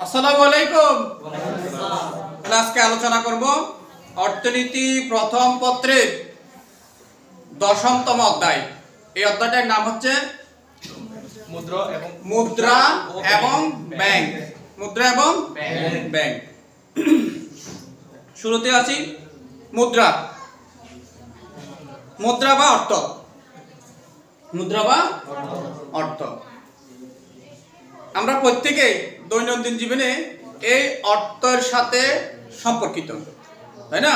আসসালামু আলাইকুম। আজকে আলোচনা করব অর্থনীতি প্রথম পত্রের 10তম অধ্যায়। এই অধ্যায়টার নাম হচ্ছে মুদ্রা এবং ব্যাংক। মুদ্রা এবং ব্যাংক। শুরুতে আছি মুদ্রা। মুদ্রা বা অর্থ। মুদ্রা বা অর্থ আমরা প্রত্যেকেই দৈনন্দিন জীবনে এই অর্থের সাথে সম্পর্কিত, তাই না?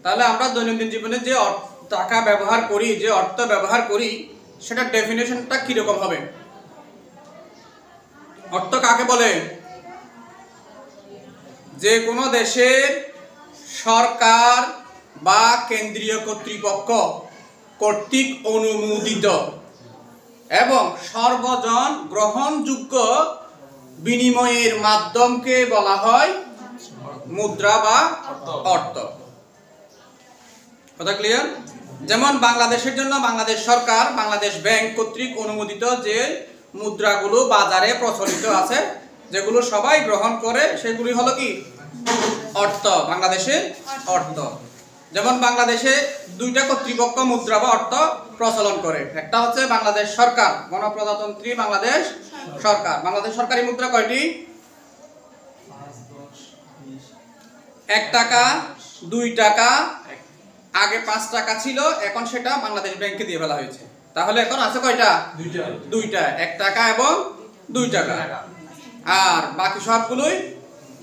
তাহলে আমরা দৈনন্দিন জীবনে যে টাকা ব্যবহার করি, যে অর্থ ব্যবহার করি, সেটার ডেফিনেশনটা কিরকম হবে? অর্থ কাকে বলে? যে কোনো দেশের সরকার বা কেন্দ্রীয় কর্তৃপক্ষ কর্তৃক অনুমোদিত এবং সর্বজন গ্রহণযোগ্য বিনিময়ের মাধ্যমকে বলা হয় মুদ্রা বা অর্থ। কথা ক্লিয়ার? যেমন বাংলাদেশের জন্য বাংলাদেশ সরকার, বাংলাদেশ ব্যাংক কর্তৃক অনুমোদিত যে মুদ্রাগুলো বাজারে প্রচলিত আছে, যেগুলো সবাই গ্রহণ করে, সেগুলি হলো কি? অর্থ, বাংলাদেশের অর্থ। যেমন বাংলাদেশে দুইটা কর্তৃপক্ষ মুদ্রা বা অর্থ প্রচলন করে। একটা হচ্ছে বাংলাদেশ সরকার, গণপ্রজাতন্ত্রী বাংলাদেশ সরকার। বাংলাদেশ সরকারি মুদ্রা কয়টি? 1 টাকা, 2 টাকা, আগে 5 টাকা ছিল, এখন সেটা বাংলাদেশ ব্যাংকে দিয়ে ফেলা হয়েছে। তাহলে এখন আছে কয়টা? দুইটা, 1 টাকা এবং 2 টাকা। আর বাকি সবগুলোই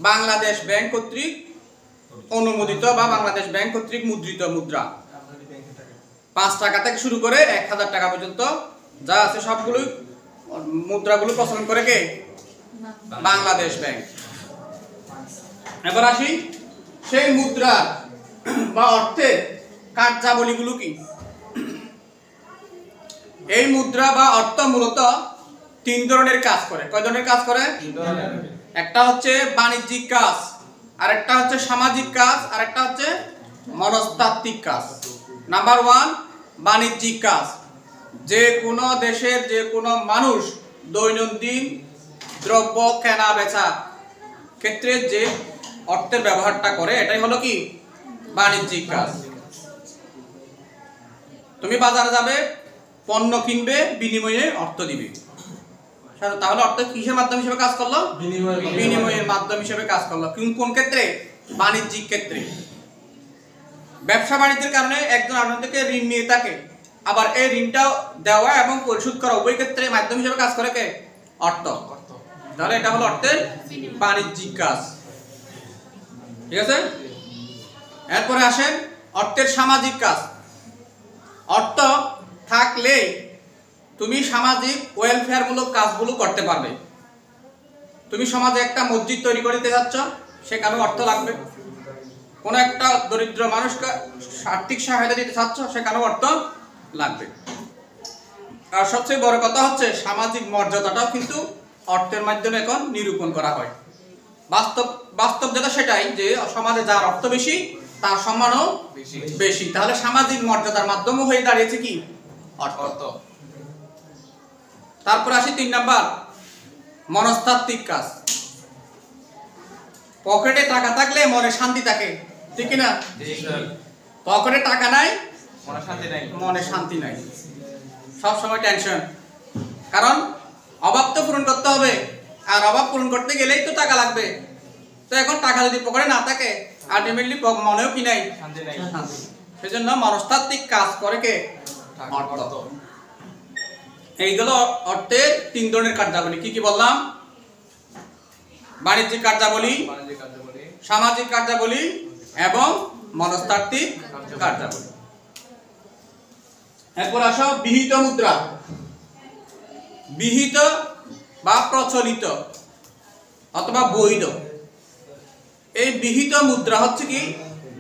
বাংলাদেশ ব্যাংক কর্তৃক অনুমোদিত বা বাংলাদেশ ব্যাংক কর্তৃক মুদ্রিত মুদ্রা। 5 টাকা থেকে শুরু করে 1000 টাকা পর্যন্ত যা আছে সবগুলোই মুদ্রাগুলো প্রচলন করে কে? বাংলাদেশ ব্যাংক। এবার আসি সেই মুদ্রা বা অর্থের কার্যাবলীগুলো কি। এই মুদ্রা বা অর্থ মূলত 3 ধরনের কাজ করে। কয় ধরনের কাজ করে? 3 ধরনের। একটা হচ্ছে বাণিজ্যিক কাজ, আরেকটা হচ্ছে সামাজিক কাজ, আরেকটা হচ্ছে মনস্তাত্ত্বিক কাজ। নাম্বার 1, বাণিজ্যিক কাজ। যে কোনো দেশের যে কোনো মানুষ দৈনন্দিন দ্রব্য কেনা বেচা ক্ষেত্রে যে অর্থের ব্যবহারটা করে, এটাই হলো কি? বাণিজ্যিক কাজ। তুমি বাজারে যাবে, পণ্য কিনবে, বিনিময়ে অর্থ দিবে। তাহলে অর্থ কিসের মাধ্যম হিসেবে কাজ করলো? বিনিময়ের মাধ্যম হিসেবে কাজ করলো। কোন ক্ষেত্রে? বাণিজ্যিক ক্ষেত্রে। ব্যবসা বাণিজ্যের কারণে একজন আরেকজন থেকে ঋণ নিয়ে থাকে, আবার এই ঋণটাও দেওয়া এবং পরিশোধ করা উভয় ক্ষেত্রে মাধ্যম হিসেবে কাজ করে কে? অর্থ। তাহলে এটা হলো অর্থের বাণিজ্যিক কাজ। ঠিক আছে? এরপরে আসেন অর্থের সামাজিক কাজ। অর্থ থাকলে তুমি সামাজিক ওয়েলফেয়ার মূলক কাজগুলো করতে পারবে। তুমি সমাজে একটা মসজিদ তৈরি করতে যাচ্ছ, সেখানেও অর্থ লাগবে। কোন একটা দরিদ্র মানুষকে আর্থিক সহায়তা দিতে চাচ্ছ, সেখানেও অর্থ লাগবে। আর সবচেয়ে বড় কথা হচ্ছে সামাজিক মর্যাদাটাও কিন্তু অর্থের মাধ্যমে এখন নিরূপণ করা হয়। বাস্তব যেটা সেটাই, যে সমাজে যার অর্থ বেশি তার সম্মানও বেশি। তাহলে সামাজিক মর্যাদার মাধ্যমও হয়ে দাঁড়িয়েছে কি? অর্থ। তারপর আসি 3 নাম্বার, মনস্তাত্ত্বিক কাজ। পকেটে টাকা থাকলে মনে শান্তি থাকে, ঠিক কি না? পকেটে টাকা নাই, মনে শান্তি নাই, সব সময় টেনশন। কারণ অভাব তো পূরণ করতে হবে, আর অভাব পূরণ করতে গেলেই তো টাকা লাগবে। তো এখন টাকা যদি পকেটে না থাকে, আলটিমেটলি মনেও কি নাই? শান্তি নাই। সেজন্য মনস্তাত্ত্বিক কাজ করে কে? অর্থ। এইগুলো অর্থের 3 ধরনের কার্যাবলী। কি কি বললাম? বাণিজ্যিক কার্যাবলী, সামাজিক কার্যাবলী এবং মনস্তাত্ত্বিক কার্যাবলী। এরপর আসো বিহিত মুদ্রা। বিহিত বা প্রচলিত অথবা বৈধ। এই বিহিত মুদ্রা হচ্ছে কি?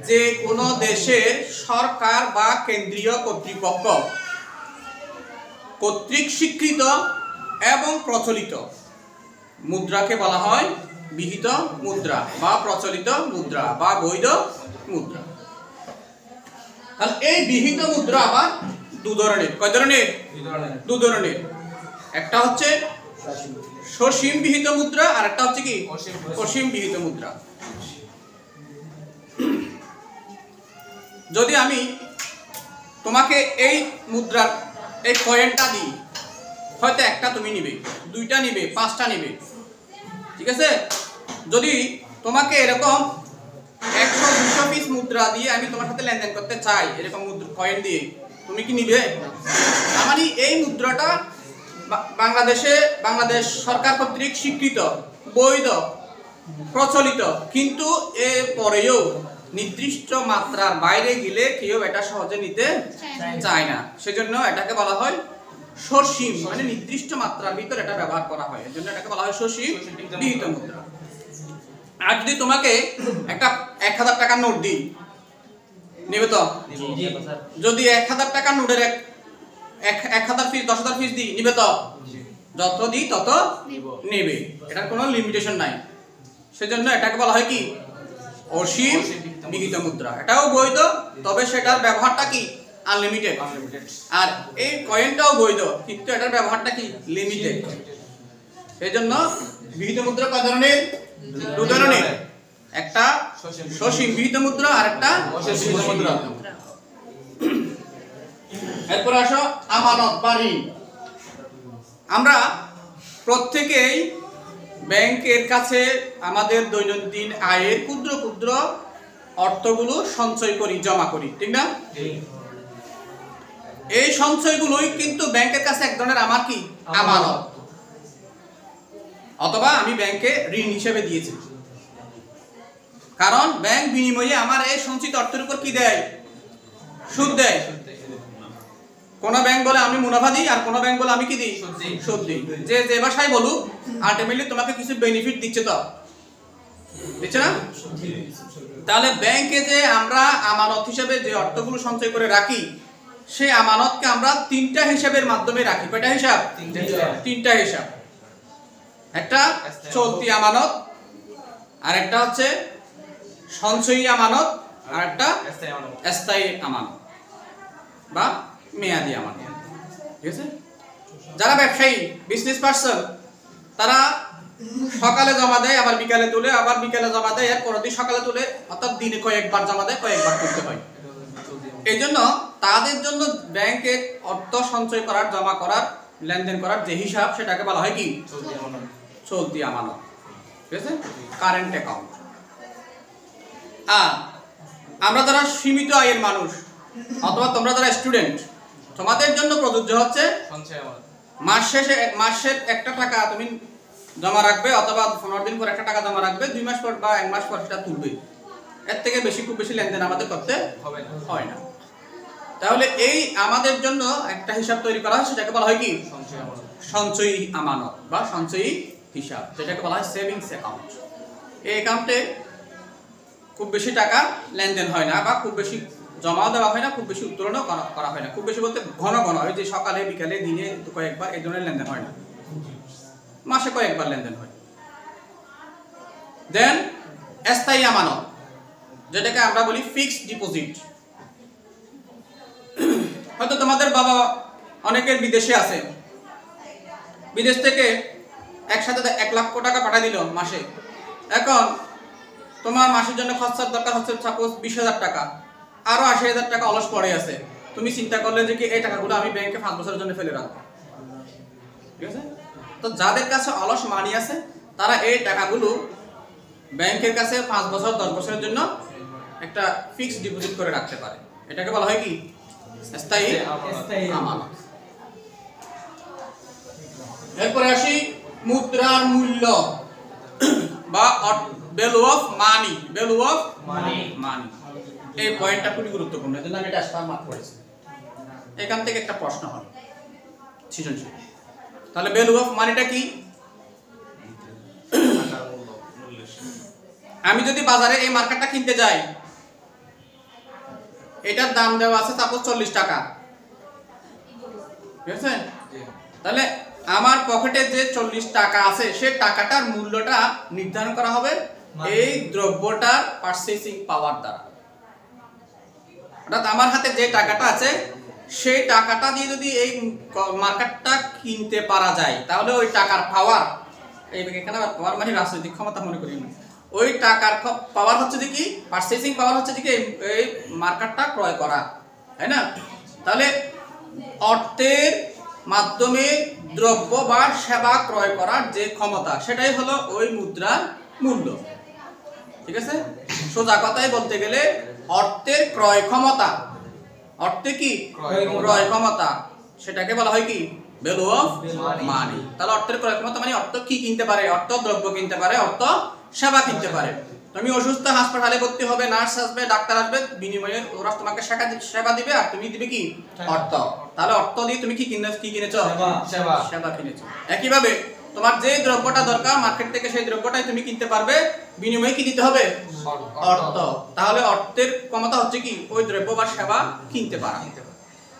যে কোনো দেশের সরকার বা কেন্দ্রীয় কর্তৃপক্ষ কর্তৃক স্বীকৃত এবং প্রচলিত মুদ্রাকে বলা হয় বিহিত মুদ্রা বা প্রচলিত মুদ্রা বা বৈধ মুদ্রা। তাহলে এই বিহিত মুদ্রা আবার 2 ধরনের। কয় ধরনের? 2 ধরনের। একটা হচ্ছে সসীম বিহিত মুদ্রা, আর একটা হচ্ছে কি অসীম বিহিত মুদ্রা। যদি আমি তোমাকে এই মুদ্রার এই কয়েনটা দিই, হয়তো একটা তুমি নিবে, দুইটা নিবে, পাঁচটা নিবে, ঠিক আছে। যদি তোমাকে এরকম 100-200 পিস মুদ্রা দিয়ে আমি তোমার সাথে লেনদেন করতে চাই, এরকম মুদ্রা কয়েন দিয়ে, তুমি কি নিবে? মানে এই মুদ্রাটা বাংলাদেশ সরকার কর্তৃক স্বীকৃত, বৈধ, প্রচলিত, কিন্তু এর পরেও নির্দিষ্ট মাত্রার বাইরে গেলে কেউ এটা সহজে নিতে চায় না। সেজন্য এটাকে বলা হয় সসীম, মানে নির্দিষ্ট মাত্রার ভিতর এটা ব্যবহার করা হয়, এজন্য এটাকে বলা হয় সসীম বিহিত মুদ্রা। আর যদি তোমাকে একটা 1000 টাকার নোট দিই, নেবে তো? যদি 1000 টাকার নোটের 1000 পিস 10,000 পিস দিই, নিবে তো? যত দিই তত নেবে, এটার কোনো লিমিটেশন নাই। সেজন্য এটাকে বলা হয় কি অসীম বিহিত মুদ্রা। এটাও বৈধ, তবে সেটার ব্যবহারটা কি আনলিমিটেড। আর এই কয়েনটাও বৈধ, কিন্তু এটার ব্যবহারটা কি লিমিটেড। সেজন্য বিহিত মুদ্রা কয় ধরনের? দুই ধরনের, একটা সসীম বিহিত মুদ্রা আর একটা অসীম বিহিত মুদ্রা। এরপর আসো আমানত বা ঋণ। আমরা প্রত্যেকেই ব্যাংকের কাছে আমাদের দৈনন্দিন আয়ের ক্ষুদ্র ক্ষুদ্র অর্থগুলো সঞ্চয় করি, জমা করি, ঠিক না? এই সঞ্চয়গুলোই কিন্তু ব্যাংকের কাছে এক ধরনের আমার কি আমানত, অথবা আমি ব্যাংকে ঋণ হিসেবে দিয়েছি। কারণ ব্যাংক বিনিময়ে আমার এই সঞ্চিত অর্থের উপর কি দেয়? সুদ দেয়। কোন ব্যাংক বলে আমি মুনাফা দিই, আর কোন ব্যাংক বলে আমি কি দিই? সুদ দিই। যে ভাষায় বলুক, আলটিমেটলি তোমাকে কিছু বেনিফিট দিচ্ছে, তো দিচ্ছে না? তাহলে ব্যাংকে যে আমরা আমানত হিসেবে যে অর্থগুলো সঞ্চয় করে রাখি, সেই আমানতকে আমরা তিনটা হিসাবের মাধ্যমে রাখি। কয়টা হিসাব? তিনটা হিসাব। একটা চলতি আমানত, আর একটা হচ্ছে সঞ্চয়ী আমানত, আর একটা স্থায়ী আমানত বা মেয়াদি আমানত, ঠিক আছে। যারা ব্যবসায়ী, বিজনেস পারসন, তারা সকালে জমা দেয়, আবার বিকালে তুলে, আবার বিকালে জমা দেয়, এর পরের দিন সকালে তুলে, অর্থাৎ দিনে কয়েকবার জমা দেয়, কয়েকবার তুলতে হয়। এই জন্য তাদের জন্য ব্যাংকে অর্থ সঞ্চয় করার, জমা করার, লেনদেন করার যে হিসাব, সেটাকে বলা হয় কি চলতি আমানত, ঠিক আছে, কারেন্ট অ্যাকাউন্ট। আর আমরা যারা সীমিত আয়ের মানুষ, অথবা তোমরা যারা স্টুডেন্ট, তোমাদের জন্য প্রযোজ্য হচ্ছে মাস শেষে মাসের একটা টাকা তুমি জমা রাখবে, অথবা 15 দিন পর একটা টাকা জমা রাখবে, 2 মাস পর বা 1 মাস পর সেটা তুলবে। এর থেকে বেশি, খুব বেশি লেনদেন আমাদের করতে হয় না। তাহলে এই আমাদের জন্য একটা হিসাব তৈরি করা হয়, সেটাকে বলা হয় কি সঞ্চয়ী আমানত বা সঞ্চয়ী হিসাব, যেটাকে বলা হয় সেভিংস অ্যাকাউন্ট। এই অ্যাকাউন্টে খুব বেশি টাকা লেনদেন হয় না, বা খুব বেশি জমাও দেওয়া হয় না, খুব বেশি উত্তোলনও করা হয় না। খুব বেশি বলতে ঘন ঘন হয়, যে সকালে বিকালে দিনে কয়েকবার, এই ধরনের লেনদেন হয় না, মাসে কয়েকবার লেনদেন হয়। দেন স্থায়ী আমানত, যেটাকে আমরা বলি ফিক্সড ডিপোজিট। হয়তো তোমাদের বাবা অনেকের বিদেশে আছে, বিদেশ থেকে একসাথে 1 লক্ষ টাকা পাঠিয়ে দিল মাসে। এখন তোমার মাসের জন্য খরচার দরকার হচ্ছে সাপোজ 20,000 টাকা, আরো 80,000 টাকা অলস পড়ে আছে। তুমি চিন্তা করলে যে কি এই টাকাগুলো আমি ব্যাংকে 5 বছরের জন্য ফেলে রাখবো, ঠিক আছে। তো যাদের কাছে অলস মানি আছে, তারা এই টাকাগুলো ব্যাংকের কাছে 5 বছর 10 বছরের জন্য একটা ফিক্সড ডিপোজিট করে রাখতে পারে। এটাকে বলা হয় কি স্থায়ী আমানত। এরপরে আসি মুদ্রার মূল্য বা value of money. Value of money, এই পয়েন্টটা খুবই গুরুত্বপূর্ণ, এজন্য আমি এটা স্টার মার্ক করেছি। এখান থেকে একটা প্রশ্ন হয় সৃজনশীল। তাহলে ভ্যালু অফ মানিটা কি? আমি যদি বাজারে এই মার্কেটটা কিনতে যাই, এটার দাম দেওয়া আছে সাপোজ 40 টাকা, ঠিক আছে। তাহলে আমার পকেটে যে 40 টাকা আছে, সেই টাকাটার মূল্যটা নির্ধারণ করা হবে এই দ্রব্যটার পারচেসিং পাওয়ার দ্বারা। অর্থাৎ আমার হাতে যে টাকাটা আছে, সেই টাকাটা দিয়ে যদি এই মার্কেটটা কিনতে পারা যায় তাহলে ওই টাকার পাওয়ার, এই এখানে পাওয়ার মানে রাজনৈতিক ক্ষমতা মনে করি না, ওই টাকার পাওয়ার হচ্ছে যে কি পারচেজিং পাওয়ার হচ্ছে যে কি এই মার্কেটটা ক্রয় করা, তাই না? তাহলে অর্থের মাধ্যমে দ্রব্য বা সেবা ক্রয় করার যে ক্ষমতা সেটাই হলো ওই মুদ্রার মূল্য। ঠিক আছে, সোজা কথায় বলতে গেলে অর্থের ক্রয় ক্ষমতা, অর্থে কি ক্রয় ক্ষমতা, সেটাকে বলা হয় কি ভ্যালু অফ মানি। তাহলে অর্থের ক্রয় ক্ষমতা মানে অর্থ কি কিনতে পারে, অর্থ দ্রব্য কিনতে পারে, অর্থ সেবা কিনতে পারে। তুমি অসুস্থ হাসপাতালে ভর্তি হবে, নার্স আসবে, ডাক্তার আসবে, বিনিময়ে ওরা তোমাকে সেবা দিবে আর তুমি দিবে কি অর্থ। তাহলে অর্থ দিয়ে তুমি কি কিনেছো, সেবা কিনেছো। একইভাবে তোমার যে দ্রব্যটা দরকার মার্কেট থেকে সেই দ্রব্যটাই তুমি কিনতে পারবে, বিনিময়ে কি দিতে হবে অর্থ। তাহলে অর্থের ক্ষমতা হচ্ছে কি ওই দ্রব্য বা সেবা কিনতে পারা।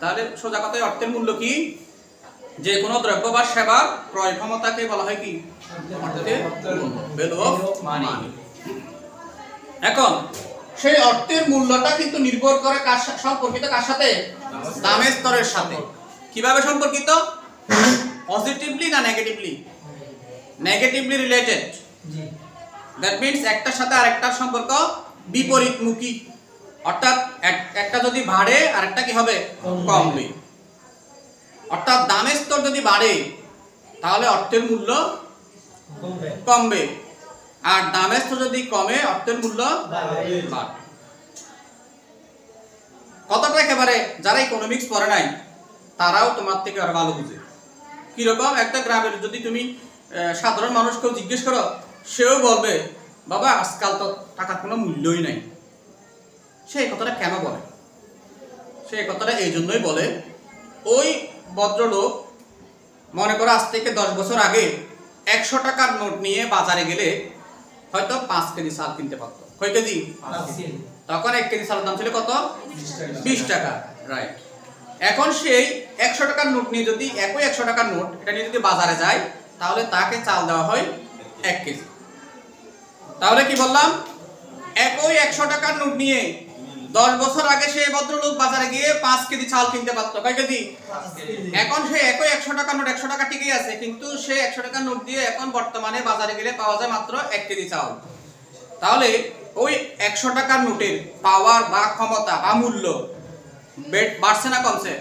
তাহলে সোজা কথায় অর্থের মূল্য কি, যে কোনো দ্রব্য বা সেবার ক্রয় ক্ষমতাকে বলা হয় কি অর্থের ভ্যালু অফ মানি। এখন সেই অর্থের মূল্যটা কিন্তু নির্ভর করে সম্পর্কিত কার সাথে, দামের স্তরের সাথে। কিভাবে সম্পর্কিত, পজিটিভলি না negatively? Negatively related, that means একটার সাথে আরেকটার সম্পর্ক বিপরীতমুখী, অর্থাৎ একটা যদি বাড়ে আরেকটা কি হবে কমবে। অর্থাৎ দামের স্তর যদি বাড়ে তাহলে অর্থের মূল্য কমবে, আর দামের স্তর যদি কমে অর্থের মূল্য বাড়বে। কথাটা একেবারে যারা ইকোনমিক্স পড়ে নাই তারাও তোমার থেকে আরো ভালো বুঝে। কিরকম, একটা গ্রামের যদি তুমি সাধারণ মানুষকেও জিজ্ঞেস করো, সেও বলবে বাবা আজকাল তো টাকার কোনো মূল্যই নাই। সেই কথাটা কেন বলে? সেই কথাটা এই জন্যই বলে, ওই ভদ্রলোক মনে করো আজ থেকে 10 বছর আগে 100 টাকার নোট নিয়ে বাজারে গেলে হয়তো 5 কেজি চাল কিনতে পারতো। কয় কেজি? তখন 1 কেজি চালের দাম ছিল কত? 20 টাকা, রাইট। এখন সেই 100 টাকার নোট নিয়ে যদি একই 100 টাকার নোট এটা নিয়ে যদি বাজারে যায় তাহলে তাকে চাল দেওয়া হয় 1 কেজি। তাহলে কি বললাম, একই 100 টাকার নোট নিয়ে 10 বছর আগে সেই ভদ্রলোক বাজারে গিয়ে 5 কেজি চাল কিনতে পারতো। কয় কেজি? এখন সেই একই 100 টাকার নোট 100 টাকা ঠিকই আছে, কিন্তু সেই 100 টাকার নোট দিয়ে এখন বর্তমানে বাজারে গেলে পাওয়া যায় মাত্র 1 কেজি চাল। তাহলে ওই 100 টাকার নোটের পাওয়ার বা ক্ষমতা বা মূল্য বাড়ছে না কমছে?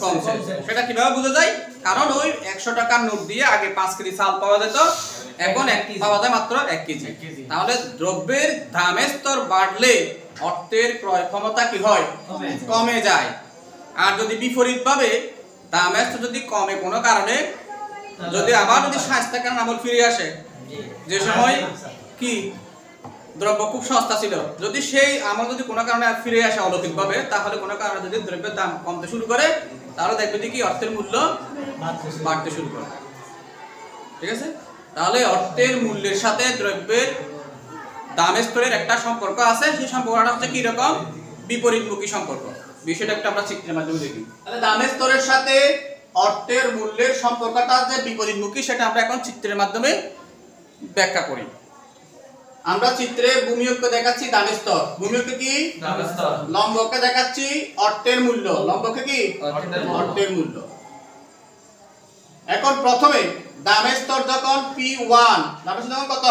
কমছে। সেটা কিভাবে বোঝা যায়? কারণ ওই 100 টাকার নোট দিয়ে আগে 5 কেজি চাল পাওয়া যেত, এখন পাওয়া যায় মাত্র 1 কেজি। তাহলে দ্রব্যের দামের স্তর বাড়লে অর্থের ক্রয় ক্ষমতা কি হয়? কমে যায়। আর যদি বিপরীতভাবে দামের স্তর যদি কমে কোনো কারণে, যদি আবার যদি স্বাস্থ্যের কারণে আমল ফিরে আসে, যে সময় কি দ্রব্য খুব সস্তা ছিল, যদি সেই আমল যদি কোনো কারণে ফিরে আসে অলৌকিকভাবে, তাহলে কোনো কারণে যদি দ্রব্যের দাম কমতে শুরু করে তাহলে দেখবে যে কি অর্থের মূল্য বাড়তে শুরু করে। ঠিক আছে, তাহলে অর্থের মূল্যের সাথে দ্রব্যের দামের স্তরের একটা সম্পর্ক আছে। সেই সম্পর্কটা হচ্ছে কি রকম? বিপরীতমুখী সম্পর্ক। বিষয়টা একটা আমরা চিত্রের মাধ্যমে দেখি। তাহলে দামের স্তরের সাথে অর্থের মূল্যের সম্পর্কটা যে বিপরীতমুখী সেটা আমরা এখন চিত্রের মাধ্যমে ব্যাখ্যা করি। আমরা চিত্রে ভূমিয়ককে দেখাচ্ছি দামের স্তর, ভূমিয়ককে কি দামের স্তর, লম্বকে দেখাচ্ছি অর্থের মূল্য, লম্বকে কি অর্থের মূল্য। এখন প্রথমে দামের স্তর যখন P1, দামের স্তর যখন কত?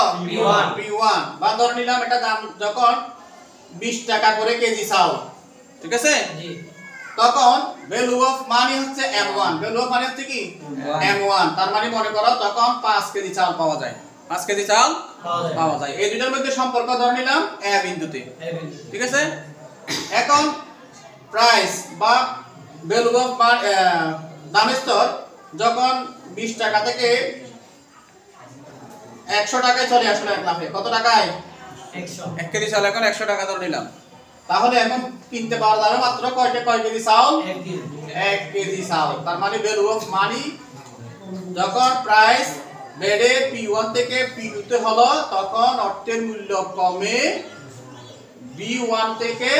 P1 বা ধরে নিলাম এটা দাম যখন 20 টাকা করে কেজি চাল, ঠিক আছে? জি। তখন ভ্যালু অফ মানি হচ্ছে M1, ভ্যালু অফ মানি হচ্ছে কি M1। তার মানে মনে করো তখন 5 কেজি চাল পাওয়া যায়, 5 কেজি চাল পাওয়া যায়। এই দুটোর মধ্যে সম্পর্ক ধরে নিলাম A বিন্দুতে, ঠিক আছে? এখন প্রাইস বা ভ্যালু অফ দামের স্তর যখন 20 টাকা থেকে 100 টাকায় চলে আসলো এক লাফে, কত টাকায়? 1 কেজি চাল এখন 100 টাকা ধরে নিলাম। তাহলে এখন কিনতে পাওয়া যাবে মাত্র কয় কেজি চাল? 1 কেজি চাল। তার মানে ভ্যালু অফ মানি যখন প্রাইস বেড়ে P1 থেকে P2 তে হলো তখন অর্থের মূল্য কমে B1 থেকে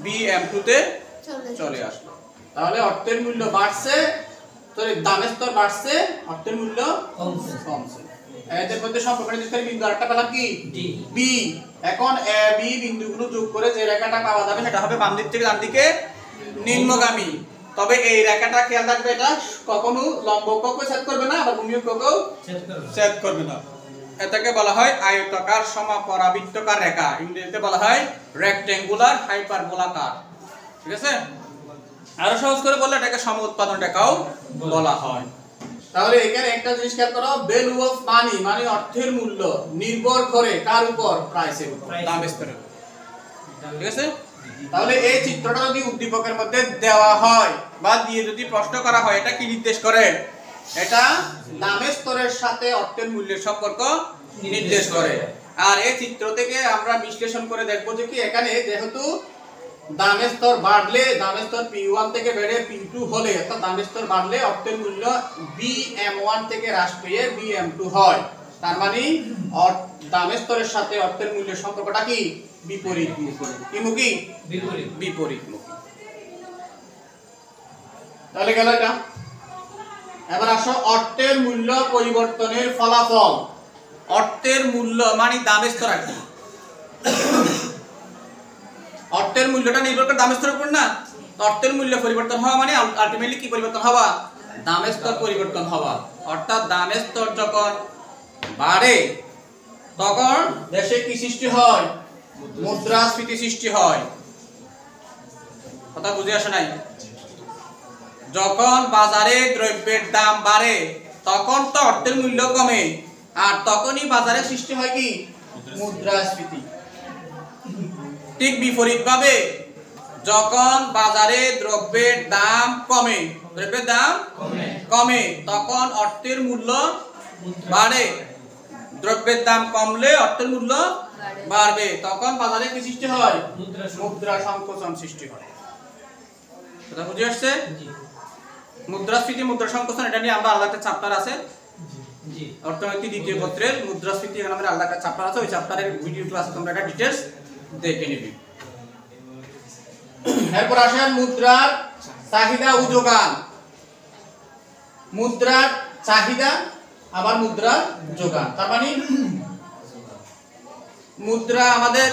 BM2 তে চলে আসলো। তাহলে অর্থের মূল্য বাড়ছে, দামের স্তর বাড়ছে, অর্থের মূল্য কমছে। এদের মধ্যে সম্পর্ক নির্দেশকারী বিন্দু আরেকটা পেলাম কি B। এখন A B বিন্দুগুলো যোগ করে যে রেখাটা পাওয়া যাবে সেটা হবে বাম দিক থেকে ডান দিকে নিম্নগামী। তবে এই রেখাটা খেয়াল রাখবে, এটা কখনো লম্ব অক্ষকে ছেদ করবে না, আবার ভূমি অক্ষকেও ছেদ করবে না। এটাকে বলা হয় আয়তাকার সমপরাবৃত্তাকার রেখা, ইংরেজিতে বলা হয় রেক্ট্যাঙ্গুলার হাইপারবোলাকার। ঠিক আছে, আরো সহজ করে বললে এটাকে সম উৎপাদন রেখাও বলা হয়। তাহলে এখানে একটা জিনিস খেয়াল করো, ভ্যালু অফ মানি মানে অর্থের মূল্য নির্ভর করে কার উপর? প্রাইসের উপর, দামের স্তরের উপর। ঠিক আছে, তাহলে এই চিত্রটা যদি উদ্দীপকের মধ্যে দেওয়া হয় বা দিয়ে যদি প্রশ্ন করা হয়, এটা কি নির্দেশ করে? এটা দামের স্তরের সাথে অর্থের মূল্যের সম্পর্ক নির্দেশ করে। আর এই চিত্র থেকে আমরা বিশ্লেষণ করে দেখব যে কি এখানে যেহেতু দামের স্তর বাড়লে, দামের স্তর P1 থেকে বেড়ে P2 হলে, অর্থাৎ দামের স্তর বাড়লে অর্থের মূল্য BM1 থেকে হ্রাস পেয়ে BM2 হয়। তার মানে দামের স্তরের সাথে অর্থের মূল্যের সম্পর্কটা কি? বিপরীতমুখী। কিমুখী? বিপরীতমুখী। তাহলে গেল এটা। এবার আসো অর্থের মূল্য পরিবর্তনের ফলাফল। অর্থের মূল্য মানে দামের স্তর আর কি? অর্থের মূল্যটা নির্ভর করে দামের স্তরের উপর না? অর্থের মূল্য পরিবর্তন হওয়া মানে আলটিমেটলি কি পরিবর্তন হওয়া? দামের স্তর পরিবর্তন হওয়া। অর্থাৎ দামের স্তর যখন বাড়ে তখন দেশে কি সৃষ্টি হয়? মুদ্রাস্ফীতি সৃষ্টি হয়। কথা বুঝে আসে নাই? যখন বাজারে দ্রব্যের দাম বাড়ে তখন তো অর্থের মূল্য কমে, আর তখনই বাজারে সৃষ্টি হয় কি? মুদ্রাস্ফীতি। ঠিক বিপরীতভাবে যখন বাজারে দ্রব্যের দাম কমে, দ্রব্যের দাম কমে তখন অর্থের মূল্য বাড়ে। দ্রব্যের দাম কমলে অর্থের মূল্য বাড়বে, তখন বাজারে কি সৃষ্টি হয়? মুদ্রা সংকোচন সৃষ্টি হয়। কথা বুঝে আসছে? মুদ্রাস্ফীতি, মুদ্রা সংকোচন, এটা নিয়ে আমরা আলাদা একটা চ্যাপ্টার আছে অর্থনীতি দ্বিতীয় পত্রের মুদ্রাস্ফীতি, এখানে আমাদের আলাদা একটা চ্যাপ্টার আছে, ওই চ্যাপ্টারের ভিডিও ক্লাসে তোমরা একটা ডিটেইলস দেখে নিবি। এরপর আসেন মুদ্রার চাহিদা ও যোগান। মুদ্রার চাহিদা আবার মুদ্রার যোগান। তার মানে মুদ্রা আমাদের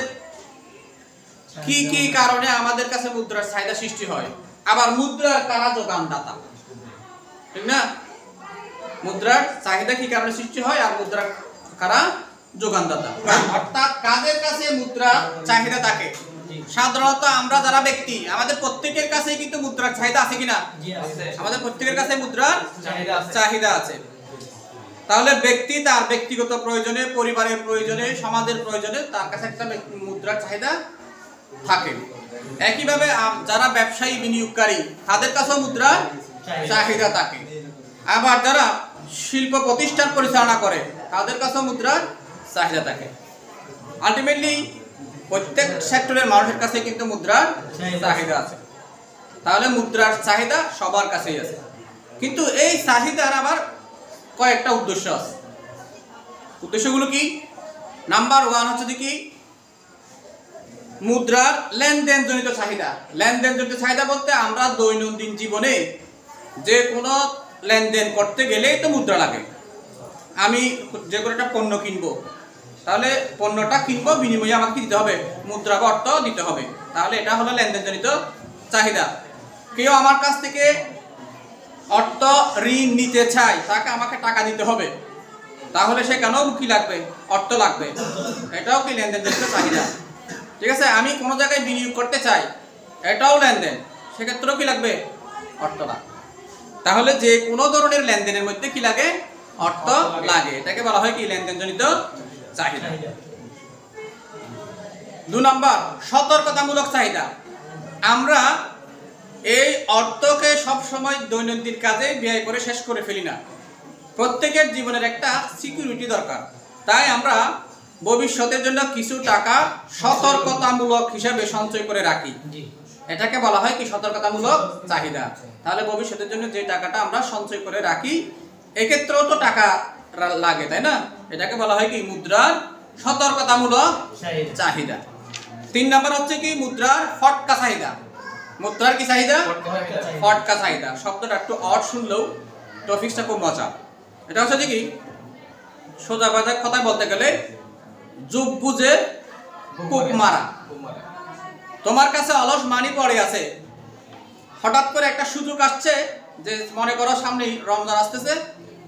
কি কি কারণে আমাদের কাছে মুদ্রার চাহিদা সৃষ্টি হয়, আবার মুদ্রার কারা যোগানদাতা, ঠিক না? মুদ্রার চাহিদা কি কারণে সৃষ্টি হয় আর মুদ্রার কারা যোগানদাতা। অর্থাৎ কাদের কাছে মুদ্রার চাহিদা থাকে? সাধারণত আমরা যারা ব্যক্তি, আমাদের প্রত্যেকের কাছেই কিন্তু মুদ্রার চাহিদা আছে কিনা? আমাদের প্রত্যেকের কাছে মুদ্রার চাহিদা আছে। তাহলে ব্যক্তি তার ব্যক্তিগত প্রয়োজনে, পরিবারের প্রয়োজনে, সমাজের প্রয়োজনে তার কাছে একটা মুদ্রার চাহিদা থাকে। একইভাবে যারা ব্যবসায়ী বিনিয়োগকারী তাদের কাছেও মুদ্রার চাহিদা থাকে। আবার যারা শিল্প প্রতিষ্ঠান পরিচালনা করে তাদের কাছেও মুদ্রার চাহিদা থাকে। আলটিমেটলি প্রত্যেক সেক্টরের মানুষের কাছে কিন্তু মুদ্রার চাহিদা আছে। তাহলে মুদ্রার চাহিদা সবার কাছেই আছে, কিন্তু এই চাহিদার আবার কয়েকটা উদ্দেশ্য আছে। উদ্দেশ্যগুলো কি? নাম্বার 1 হচ্ছে কি মুদ্রার লেনদেন জনিত চাহিদা। লেনদেন জনিত চাহিদা বলতে আমরা দৈনন্দিন জীবনে যে কোনো লেনদেন করতে গেলেই তো মুদ্রা লাগে। আমি যে কোনো একটা পণ্য কিনবো, তাহলে পণ্যটা কিনবো, বিনিময়ে আমাকে দিতে হবে মুদ্রা বা অর্থ দিতে হবে। তাহলে এটা হলো লেনদেন জনিত চাহিদা। কেউ আমার কাছ থেকে অর্থ ঋণ নিতে চায়, তাকে আমাকে টাকা দিতে হবে, তাহলে সেখানেও কি লাগবে? অর্থ লাগবে। এটাও কি লেনদেন জনিত চাহিদা। ঠিক আছে, আমি কোনো জায়গায় বিনিয়োগ করতে চাই, এটাও লেনদেন, সেক্ষেত্রেও কি লাগবে? অর্থ লাগবে। তাহলে যে কোনো ধরনের লেনদেনের মধ্যে কি লাগে? অর্থ লাগে। এটাকে বলা হয় কি? লেনদেন জনিত চাহিদা। 2 নম্বর সতর্কতামূলক চাহিদা। আমরা এই অর্থকে সব সময় দৈনন্দিন কাজে ব্যয় করে শেষ করে ফেলি না। প্রত্যেকের জীবনের একটা সিকিউরিটি দরকার, তাই আমরা ভবিষ্যতের জন্য কিছু টাকা সতর্কতামূলক হিসাবে সঞ্চয় করে রাখি। এটাকে বলা হয় কি? সতর্কতামূলক চাহিদা। তাহলে ভবিষ্যতের জন্য যে টাকাটা আমরা সঞ্চয় করে রাখি, এক্ষেত্রেও তো টাকা লাগে, তাই না? এটাকে বলা হয় কি? মুদ্রার সতর্কতামূলক চাহিদা। 3 নম্বর হচ্ছে কি? মুদ্রার ফটকা চাহিদা। মুদ্রার কি চাহিদা? ফটকা চাহিদা। শব্দটা একটু অড শুনলেও টপিকটা খুব মজা। এটা হচ্ছে কি? সোজা কথায় বলতে গেলে যুগ বুঝে কূপ মারা। তোমার কাছে অলস মানি পড়ে আছে, হঠাৎ করে একটা সুযোগ আসছে যে মনে করো সামনে রমজান আসতেছে,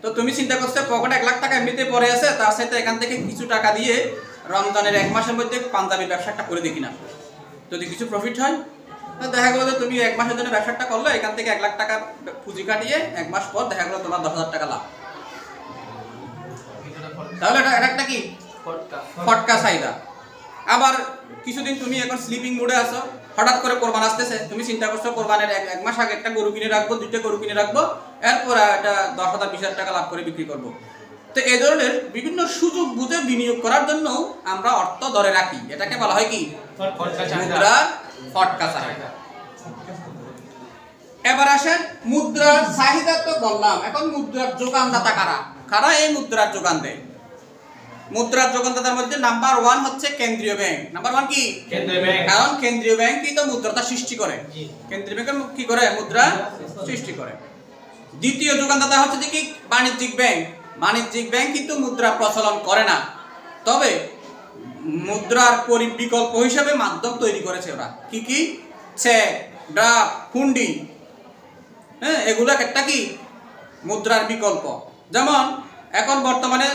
তো তুমি চিন্তা করছো পকেটে 1 লাখ টাকা এমনিতে পড়ে আছে, তার সাথে এখান থেকে কিছু টাকা দিয়ে রমজানের 1 মাসের মধ্যে পাঞ্জাবি ব্যবসাটা করে দেখি না, যদি কিছু প্রফিট হয়। দেখা গেলো যে তুমি 1 মাসের জন্য ব্যবসাটা করলে, এখান থেকে 1 লাখ টাকা পুঁজি কাটিয়ে 1 মাস পর দেখা গেলো তোমার 10,000 টাকা লাভ। তাহলে এটা একটা কি ফটকা চাহিদা। আবার কিছুদিন তুমি এখন স্লিপিং মোডে আছো, হঠাৎ করে কোরবান আসতেছে, তুমি চিন্তা করছো কোরবানের 1 মাস আগে একটা গরু কিনে রাখবো, 2টা গরু কিনে রাখবো, এরপর এটা 10,000 20,000 টাকা লাভ করে বিক্রি করবো। তো এই ধরনের বিভিন্ন সুযোগ বুঝে বিনিয়োগ করার জন্য আমরা অর্থ ধরে রাখি, এটাকে বলা হয় কি মুদ্রার ফটকা চাহিদা। এবার আসেন মুদ্রার চাহিদা তো বললাম, এখন মুদ্রার যোগানদাতা কারা? কারা এই মুদ্রার যোগান দেয়? মুদ্রার যোগানদাতার মধ্যে নাম্বার 1 হচ্ছে কেন্দ্রীয় ব্যাংক। নাম্বার 1 কি? কেন্দ্রীয় ব্যাংক। কারণ কেন্দ্রীয় ব্যাংকই তো মুদ্রাটা সৃষ্টি করে। কেন্দ্রীয় ব্যাংক কি করে? মুদ্রা সৃষ্টি করে। দ্বিতীয় যোগানদাতা হচ্ছে যে কি? বাণিজ্যিক ব্যাংক। বাণিজ্যিক ব্যাংক কিন্তু মুদ্রা প্রচলন করে না, তবে মুদ্রার বিকল্প হিসেবে মাধ্যম তৈরি করেছে ওরা। কি কি? চেক, ড্রাফট, হুন্ডি, হ্যাঁ, এগুলো একটা কি মুদ্রার বিকল্প। যেমন এখন বর্তমানে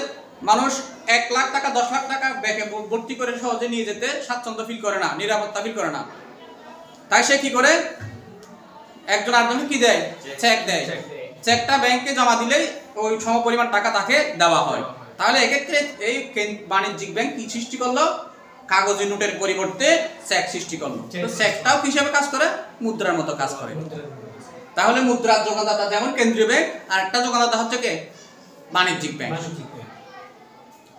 মানুষ 1 লাখ টাকা 10 লাখ টাকা ব্যাংকে ভর্তি করে সহজে নিয়ে যেতে স্বাচ্ছন্দ্য ফিল করে না, নিরাপত্তা ফিল করে না, তাই সে কি করে? একজন আরেকজনকে কি দেয়? চেক দেয়। চেকটা ব্যাংকে জমা দিলেই ওই সমপরিমাণ টাকা তাকে দেওয়া হয়। তাহলে এক্ষেত্রে এই বাণিজ্যিক ব্যাংক কি সৃষ্টি করলো? কাগজের নোটের পরিবর্তে চেক সৃষ্টি করলো। তো চেকটাও কি হিসেবে কাজ করে? মুদ্রার মতো কাজ করে। তাহলে মুদ্রার যোগানদাতা যেমন কেন্দ্রীয় ব্যাংক, আর একটা যোগানদাতা হচ্ছে কে? বাণিজ্যিক ব্যাংক।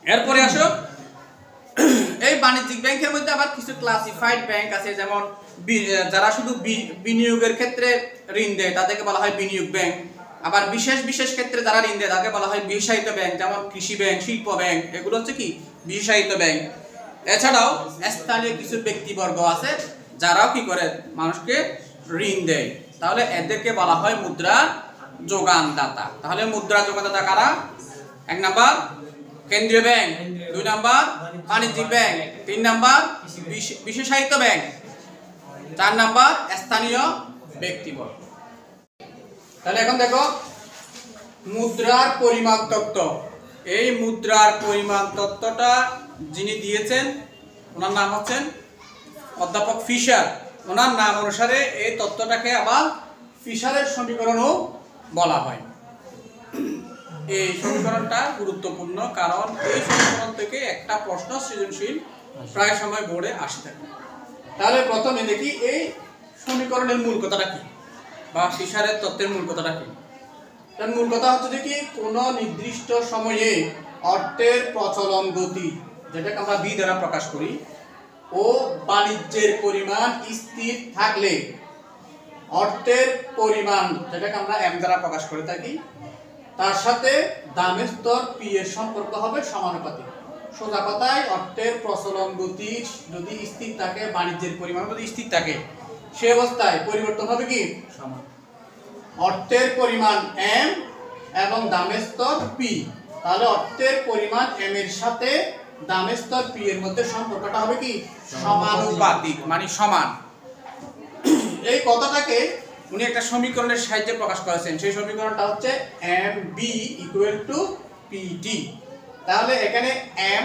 এরপরে আসো, এই বাণিজ্যিক ব্যাংকের মধ্যে আবার কিছু ক্লাসিফাইড ব্যাংক আছে, যেমন যারা শুধু বিনিয়োগের ক্ষেত্রে ঋণ দেয় তাদেরকে বলা হয় বিনিয়োগ ব্যাংক। আবার বিশেষ বিশেষ ক্ষেত্রে যারা ঋণ দেয় তাকে বলা হয় বিশেষায়িত ব্যাংক, যেমন কৃষি ব্যাংক, শিল্প ব্যাংক, এগুলো হচ্ছে কি বিশেষায়িত ব্যাংক। এছাড়াও স্থানীয় কিছু ব্যক্তিবর্গ আছে যারাও কি করে? মানুষকে ঋণ দেয়। তাহলে এদেরকে বলা হয় মুদ্রা যোগানদাতা। তাহলে মুদ্রা যোগানদাতা কারা? 1 নাম্বার কেন্দ্রীয় ব্যাংক, 2 নাম্বার বাণিজ্যিক ব্যাংক, 3 নাম্বার বিশেষায়িত ব্যাংক, 4 নাম্বার স্থানীয় ব্যক্তিবর্গ। তাহলে এখন দেখো মুদ্রার পরিমাণ তত্ত্ব। এই মুদ্রার পরিমাণ তত্ত্বটা যিনি দিয়েছেন ওনার নাম হচ্ছেন অধ্যাপক ফিশার। ওনার নাম অনুসারে এই তত্ত্বটাকে আবার ফিশারের সমীকরণও বলা হয়। এই সমীকরণটা গুরুত্বপূর্ণ, কারণ এই সমীকরণ থেকে একটা প্রশ্ন সৃজনশীল প্রায় সময় বোর্ডে আসে থাকে। তাহলে প্রথমে দেখি এই সমীকরণের মূল কথাটা কি, বা ফিশারের তত্ত্বের মূল কথাটা কি। তার মূল কথা হচ্ছে যে কি কোনো নির্দিষ্ট সময়ে অর্থের প্রচলন গতি, যেটাকে আমরা বি দ্বারা প্রকাশ করি, ও বাণিজ্যের পরিমাণ স্থির থাকলে অর্থের পরিমাণ, যেটাকে আমরা এম দ্বারা প্রকাশ করে থাকি, তার সাথে দামের স্তর পি এর সম্পর্ক হবে সমানুপাতিক। সোজা কথায় অর্থের প্রচলন গতি যদি স্থির থাকে, বাণিজ্যের পরিমাণ যদি স্থির থাকে, সে অবস্থায় পরিবর্তন হবে কি সমান। অর্থের পরিমাণ এম এবং দামের স্তর পি, তাহলে অর্থের পরিমাণ এম এর সাথে দামের স্তর পি এর মধ্যে সম্পর্কটা হবে কি সমানুপাতিক, মানে সমান। এই কথাটাকে উনি একটা সমীকরণের সাহায্যে প্রকাশ করেছেন। সেই সমীকরণটা হচ্ছে M B equal to P D. তাহলে এখানে এম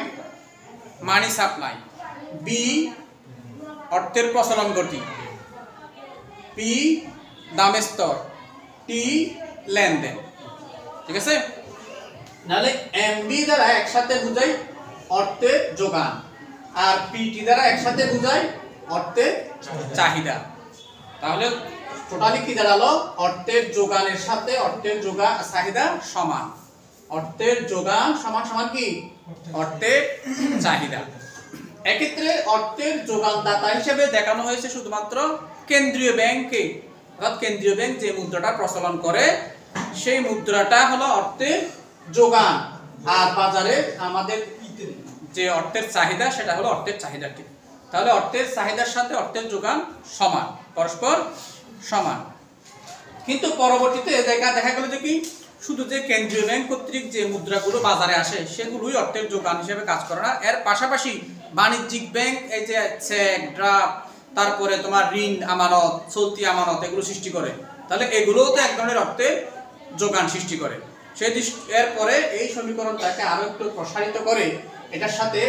মানি সাপ্লাই, বি অর্থের প্রচলন গতি, পি দামের স্তর, টি লেনদেন। ঠিক আছে? তাহলে এম বি দ্বারা একসাথে বুঝাই অর্থের যোগান, আর পিটি দ্বারা একসাথে বুঝাই অর্থের চাহিদা। তাহলে টোটালি কি দাঁড়ালো? অর্থের যোগানের সাথে অর্থের চাহিদা সমান। অর্থের যোগান সমান সমান কি অর্থের চাহিদা। এক্ষেত্রে অর্থের যোগানদাতা হিসেবে দেখানো হয়েছে শুধুমাত্র কেন্দ্রীয় ব্যাংককে, অর্থাৎ কেন্দ্রীয় ব্যাংক যে মুদ্রাটা প্রচলন করে সেই মুদ্রাটা হলো অর্থের যোগান, আর বাজারে আমাদের যে অর্থের চাহিদা সেটা হলো অর্থের চাহিদাটি। তাহলে অর্থের চাহিদার সাথে অর্থের যোগান সমান, পরস্পর সমান। কিন্তু পরবর্তীতে দেখা গেল যে কি শুধু যে কেন্দ্রীয় ব্যাংক কর্তৃক যে মুদ্রাগুলো বাজারে আসে সেগুলোই অর্থের যোগান হিসেবে কাজ করে না, এর পাশাপাশি বাণিজ্যিক ব্যাংক এই যে চেক, ড্রাফট, তারপরে তোমার ঋণ আমানত, চলতি আমানত এগুলো সৃষ্টি করে, তাহলে এগুলোও তো এক ধরনের অর্থের যোগান সৃষ্টি করে। সেই এরপরে এই সমীকরণটাকে আরো একটু প্রসারিত করে এটার সাথে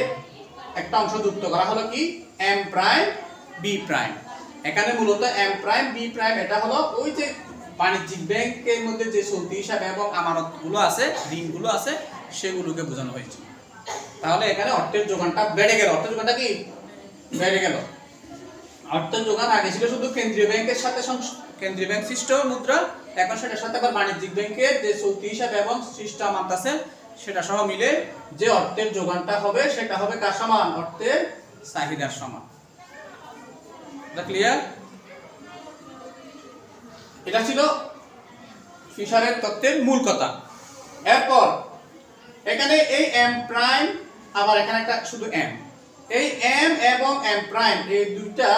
একটা অংশ যুক্ত করা হলো কি এম প্রাইম বি প্রাইম। এখানে মূলত এম প্রাইম বি প্রাইম এটা হলো ওই যে বাণিজ্যিক ব্যাংকের মধ্যে যে চলতি হিসাব এবং আমানতগুলো আছে, ঋণগুলো আছে, সেগুলোকে বোঝানো হয়েছে। তাহলে এখানে অর্থের যোগানটা বেড়ে গেল। অর্থের যোগানটা কি বেড়ে গেল। অর্থের যোগান আগে ছিল শুধু কেন্দ্রীয় ব্যাংকের সাথে, কেন্দ্রীয় ব্যাংক সৃষ্ট মুদ্রা, এখন সেটার সাথে আবার বাণিজ্যিক ব্যাংকের যে চলতি হিসাব এবং সৃষ্ট আমানত আছে সেটা সহ মিলে যে অর্থের যোগানটা হবে সেটা হবে কার সমান? অর্থের চাহিদার সমান। ক্লিয়ার? এটা ছিল ফিশারের তত্ত্বের মূল কথা। এরপর এখানে এই এম প্রাইম, আবার এখানে একটা শুধু এম, এই এম এবং এম প্রাইম এই দুইটা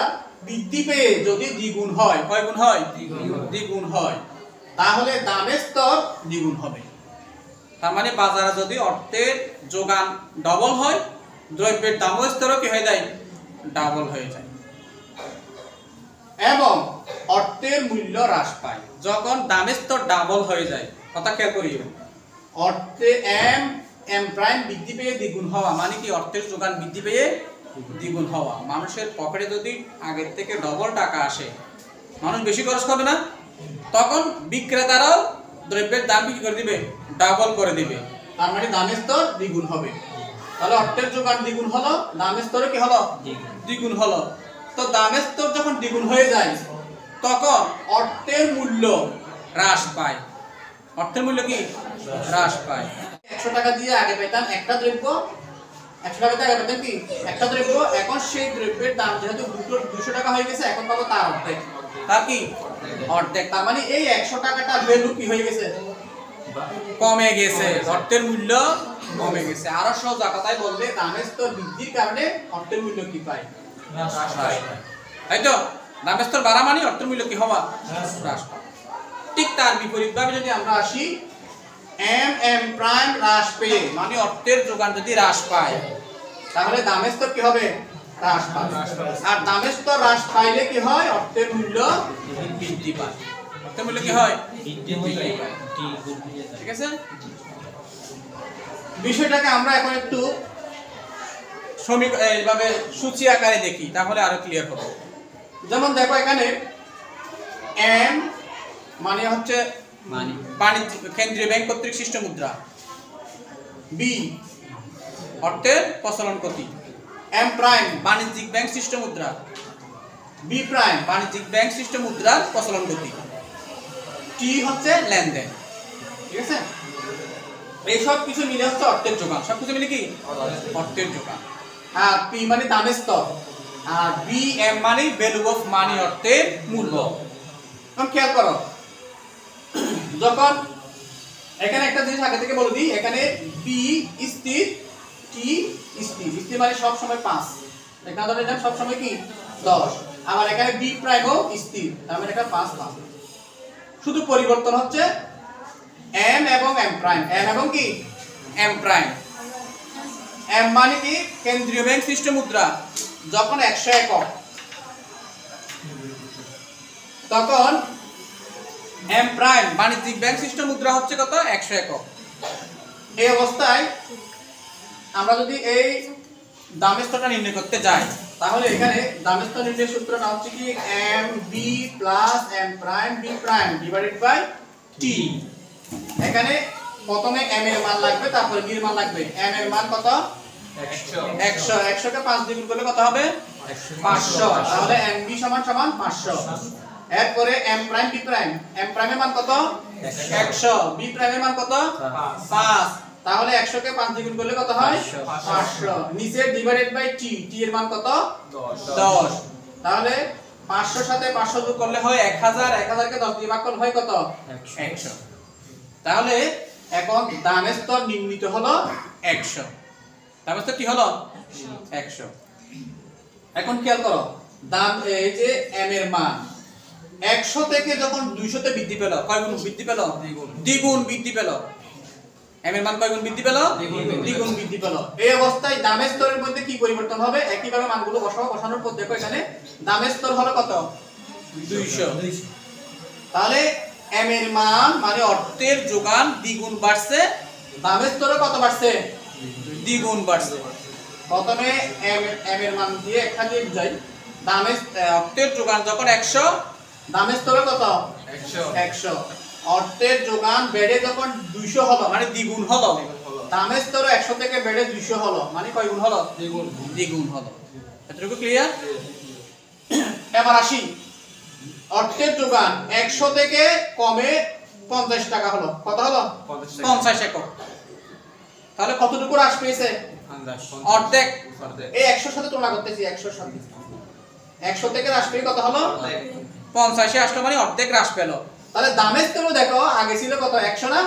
বৃদ্ধি পেয়ে যদি দ্বিগুণ হয়, কয় গুণ হয়? দ্বিগুণ হয়, তাহলে দামের স্তর দ্বিগুণ হবে। তার মানে বাজারে যদি অর্থের যোগান ডবল হয়, দ্রব্যের দামের স্তরও কি হয়ে যায়? ডাবল হয়ে যায়। এবং অর্থের মূল্য হ্রাস পায় যখন দামের স্তর ডাবল হয়ে যায়। কথা খেয়াল করিও, অর্থে এম প্রাইম বৃদ্ধি পেয়ে দ্বিগুণ হওয়া মানে কি? অর্থের যোগান বৃদ্ধি পেয়ে দ্বিগুণ হওয়া। মানুষের পকেটে যদি আগের থেকে ডবল টাকা আসে, মানুষ বেশি খরচ করবে না? তখন বিক্রেতারাও দ্রব্যের দাম কি করে দিবে? ডাবল করে দিবে। তার মানে দামের স্তর দ্বিগুণ হবে। তাহলে অর্থের যোগান দ্বিগুণ হলো, দামের স্তর কি হলো? দ্বিগুণ হলো। তো দামের স্তর যখন দ্বিগুণ হয়ে যায় তখন অর্থের মূল্য হ্রাস পায়। অর্থের মূল্য কি? হ্রাস পায়। 100 টাকা দিয়ে আগে পেতাম একটা দ্রব্য, 100 টাকা দিয়ে আগে পেতাম কি একটা দ্রব্য, এখন সেই দ্রব্যের দাম যেহেতু 200 টাকা হয়ে গেছে, এখন পাবো তার অর্ধেক। তার কি? অর্ধেক। তার মানে এই 100 টাকাটা ভ্যালু কি হয়ে গেছে? কমে গেছে। অর্থের মূল্য কমে গেছে। আরো সোজা কথায় বললে দামের স্তর বৃদ্ধির কারণে অর্থের মূল্য কি পায়? হ্রাস পায়। তাই তো? দামের স্তর বাড়া মানে অর্থের মূল্য কি হওয়া? হ্রাস পায়। ঠিক তার বিপরীতভাবে যদি আমরা আসি, এম প্রাইম হ্রাস পেয়ে মানে অর্থের যোগান যদি হ্রাস পায়, তাহলে দামের স্তর কি হবে? হ্রাস পায়। আর দামের স্তর হ্রাস পাইলে কি হয়? অর্থের মূল্য বৃদ্ধি পায়। অর্থের মূল্য কি হয়? বৃদ্ধি পায়। ঠিক আছে? বিষয়টাকে আমরা এখন একটু এইভাবে সূচি আকারে দেখি, তাহলে আরো ক্লিয়ার হবে। যেমন দেখো এখানে এম মানে হচ্ছে বাণিজ্যিক কেন্দ্রীয় ব্যাংক কর্তৃক সৃষ্ট মুদ্রা, বি অর্থের প্রচলন গতি, এম প্রাইম বাণিজ্যিক ব্যাংক সৃষ্ট মুদ্রা, বি প্রাইম বাণিজ্যিক ব্যাংক সৃষ্ট মুদ্রার প্রচলন গতি, টি হচ্ছে লেনদেন। ঠিক আছে? এই সব কিছু মিলে হচ্ছে অর্থের যোগান। সব কিছু মিলে কি? অর্থের যোগান। আর পি মানে দামের স্তর, আর বি এম মানে ভ্যালু অফ মানি, অর্থের মূল্য। এখন খেয়াল করো, যখন এখানে একটা জিনিস আগে থেকে বলে দিই, এখানে বি স্থির, টি স্থির। স্থির মানে সব সময় 5, এখানে ধরে নিলাম সব সময় কি 10। আবার এখানে বি প্রাইমও স্থির, তার মানে এটা 5 5। শুধু পরিবর্তন হচ্ছে এম এবং এম প্রাইম, এম এবং কি এম প্রাইম। এম মানে কি? কেন্দ্রীয় ব্যাংক সৃষ্ট মুদ্রা। যখন 100 একক, তখন এম প্রাইম বাণিজ্যিক ব্যাংক সৃষ্ট মুদ্রা হচ্ছে কত? 100 একক। এই অবস্থায় আমরা যদি এই দামের স্তরটা নির্ণয় করতে যাই, তাহলে এখানে দামের স্তর নির্ণয়ের সূত্রটা হচ্ছে কি M B plus M prime B prime divided by T. এখানে প্রথমে এম এর মান লাগবে, তারপরে বি এর মান লাগবে। এম এর মান কত? 100। 100 কে 5 দিয়ে গুণ করলে কত হবে? 500। তাহলে এম বি সমান সমান 500। এরপরে M prime B prime, M prime এর মান কত? 100। বি প্রাইম এর মান কত? 5। তাহলে 100 কে 5 দিয়ে গুণ করলে কত হয়? 500। নিচে ডিভাইডেড বাই টি, টি এর মান কত? 10। তাহলে 500 সাথে 500 যোগ করলে হয় 1000, 1000 কে 10 দিয়ে ভাগ করলে হয় কত? 100। তাহলে এখন দামের স্তর নির্ণীত হলো 100। দামের স্তর কি হলো? 100। এখন খেয়াল করো, দাম এই যে এম এর মান 100 থেকে যখন 200 তে বৃদ্ধি পেল, কয় গুণ বৃদ্ধি পেল? দ্বিগুণ বৃদ্ধি পেল। m এর মান কয় গুণ বৃদ্ধি পেল? দ্বিগুণ বৃদ্ধি পেল। এই অবস্থায় দামের স্তরের মধ্যে কি পরিবর্তন হবে? একই ভাবে মানগুলো বসাবো, বসানোর পর দেখো এখানে দামের স্তর হলো কত? 200। তাহলে m এর মান মানে অর্থের যোগান দ্বিগুণ বাড়ছে, দামের স্তরও কত বাড়ছে? দ্বিগুণ বাড়ছে। প্রথমে m এর মান দিয়ে একটা দিয়ে বুঝাই। দামের অর্থের যোগান যখন 100, দামের স্তর কত? 100। অর্থের যোগান বেড়ে যখন 200 হলো মানে দ্বিগুণ হলো, দামের স্তর 100 থেকে বেড়ে 200 হলো মানে কয় গুণ হলো? দ্বিগুণ হলো। এতটুকু ক্লিয়ার? এবার আসি, অর্থের যোগান 100 থেকে কমে 50 টাকা হলো। কত হলো? 50 একক। তাহলে কতটুকু হ্রাস পেয়েছে? অর্ধেক। এই 100 সাথে তুলনা করতেছি, 100 সাথে 100 থেকে হ্রাস পেয়ে কত হলো? 50 এ আসলো মানে অর্ধেক হ্রাস পেল। তাহলে দামের স্তরও দেখো আগে ছিল কত? 100 না,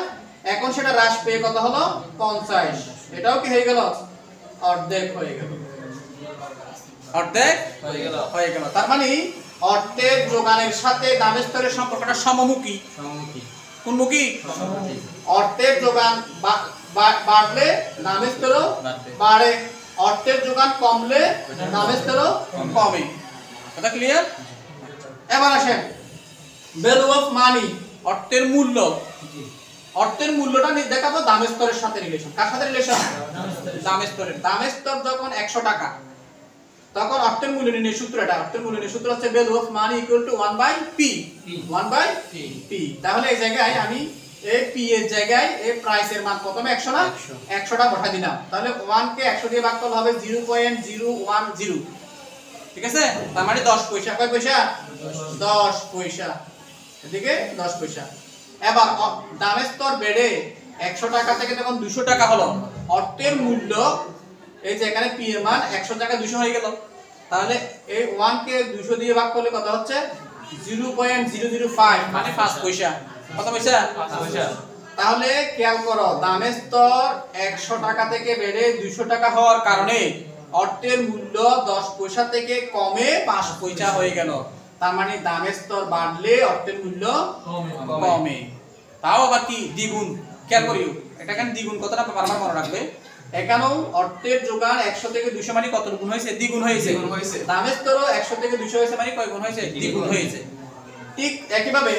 এখন সেটা হ্রাস পেয়ে কত হলো? 50। এটাও কি হয়ে গেল? অর্ধেক হয়ে গেল। অর্ধেক হয়ে গেল। তার মানে অর্থের যোগানের সাথে দামের স্তরের সম্পর্কটা সমমুখী। কোনমুখী? অর্থের যোগান বাড়লে দামের স্তরও বাড়ে, অর্থের যোগান কমলে দামের স্তরও কমে। কথা ক্লিয়ার? এবার আসেন ভ্যালু অফ মানি, অর্থের মূল্য। অর্থের মূল্যটা দেখাবো দামের স্তরের সাথে রিলেশন। কার সাথে রিলেশন? দামের স্তরের। দামের স্তর যখন 100 টাকা, তখন অর্থের মূল্য নির্ণয়ের সূত্র এটা। অর্থের মূল্য নির্ণয়ের সূত্র হচ্ছে value of money equal to 1/p। 1/p। তাহলে এই জায়গায় আমি এই p এর জায়গায় এই প্রাইসের মান প্রথমে 100 না, 100টা বসা দিলাম। তাহলে 1 কে 100 দিয়ে ভাগ করলে হবে 0.010। ঠিক আছে? তার মানে 10 পয়সা। কয় পয়সা? 10 পয়সা। এদিকে 10 পয়সা। এবার দামের স্তর বেড়ে 100 টাকা থেকে যখন 200 টাকা হলো, অর্থের মূল্য এই যে এখানে p এর মান 100 টাকা 200 হয়ে গেল। তাহলে এই 1 কে 200 দিয়ে ভাগ করলে কত হচ্ছে? 0.005 মানে 5 পয়সা। কত পয়সা? 5 পয়সা। তাহলে খেয়াল করো, দামের স্তর 100 টাকা থেকে বেড়ে 200 টাকা হওয়ার কারণে অর্থের মূল্য 10 পয়সা থেকে কমে 5 পয়সা হয়ে গেল। তার মানে দামের স্তর বাড়লে অর্থের মূল্য কমে। তাও আবার কি? দ্বিগুণ। খেয়াল করিও, এটা কেন দ্বিগুণ কথাটা বারবার মনে রাখবে। এখানেও অর্থের যোগান 100 থেকে 200 মানে কত গুণ হয়েছে? দ্বিগুণ হয়েছে। দামের স্তরও 100 থেকে 200 হয়েছে মানে কয় গুণ হয়েছে? দ্বিগুণ হয়েছে। ঠিক একইভাবে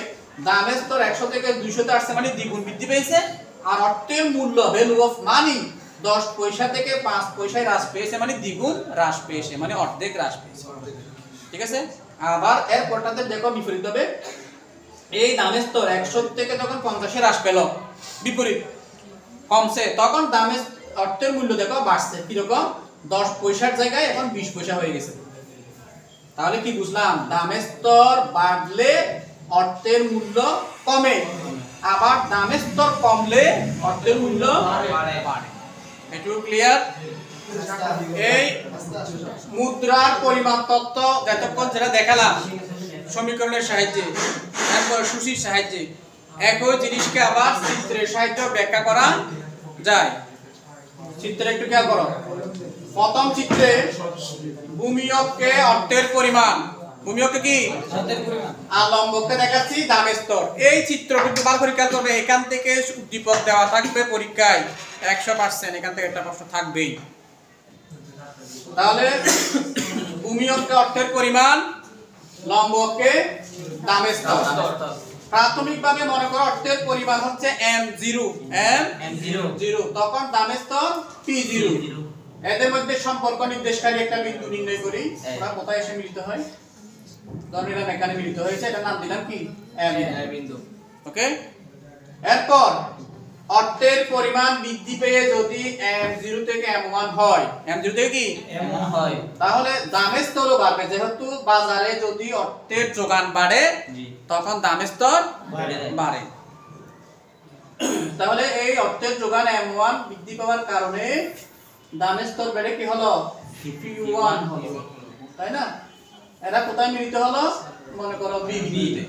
দামের স্তর 100 থেকে 200 তে আসছে মানে দ্বিগুণ বৃদ্ধি পেয়েছে, আর অর্থের মূল্য ভ্যালু অফ মানি 10 পয়সা থেকে 5 পয়সায় হ্রাস পেয়েছে মানে দ্বিগুণ হ্রাস পেয়েছে, মানে অর্ধেক হ্রাস পেয়েছে। ঠিক আছে? আবার এর পরটাতে দেখো বিপরীত হবে। এই দামের স্তর 100 থেকে যখন 50 এ হ্রাস পেল, বিপরীত কমছে, তখন দামের অর্থের মূল্য দেখো বাড়ছে। কিরকম? 10 পয়সার জায়গায় এখন 20 পয়সা হয়ে গেছে। তাহলে কি বুঝলাম? দামের স্তর বাড়লে অর্থের মূল্য কমে, আবার দামের স্তর কমলে অর্থের মূল্য বাড়ে। একটু ক্লিয়ার? এই মুদ্রার পরিমাপ তত্ত্ব যতক্ষণ যেটা দেখালাম সমীকরণের সাহায্যে, তারপর সূচির সাহায্যে, একই জিনিসকে আবার চিত্রের সাহায্যে ব্যাখ্যা করা যায়। চিত্রে একটু খেয়াল করো। প্রথম চিত্রে ভূমিয়ককে অর্থের পরিমাণ, ভূমিয়ককে কি? অর্থের পরিমাণ, আর লম্বককে দেখাচ্ছি দামের স্তর। এই চিত্র কিন্তু ভালো করে খেয়াল করবে। এখান থেকে উদ্দীপক দেওয়া থাকবে পরীক্ষায় 100%, এখান থেকে একটা প্রশ্ন থাকবেই। তাহলে ভূমিয়ককে অর্থের পরিমাণ, লম্বককে দামের স্তর। প্রাথমিকভাবে মনে করো অর্থের পরিমাণ হচ্ছে m0, তখন দামের স্তর p0। এদের মধ্যে সম্পর্ক নির্দেশকারী একটা বিন্দু নির্ণয় করি। ওরা কোথায় এসে মিলিত হয়? ধরুন এরা এখানে মিলিত হয়েছে, এটা নাম দিলাম কি? m বিন্দু। ওকে? এরপর অর্থের পরিমাণ বৃদ্ধি পেয়ে যদি m0 থেকে m1 হয়, m0 থেকে কি? m1 হয়, তাহলে দামের স্তরও বাড়বে। যেহেতু বাজারে যদি অর্থের যোগান বাড়ে তখন দামের স্তর বাড়ে। তাহলে এই অর্থের যোগান m1 বৃদ্ধি পাওয়ার কারণে দামের স্তর বেড়ে কি হলো? p1 হলো, তাই না? এরা কোথায় মিলিত হলো? মনে করো b বিন্দুতে।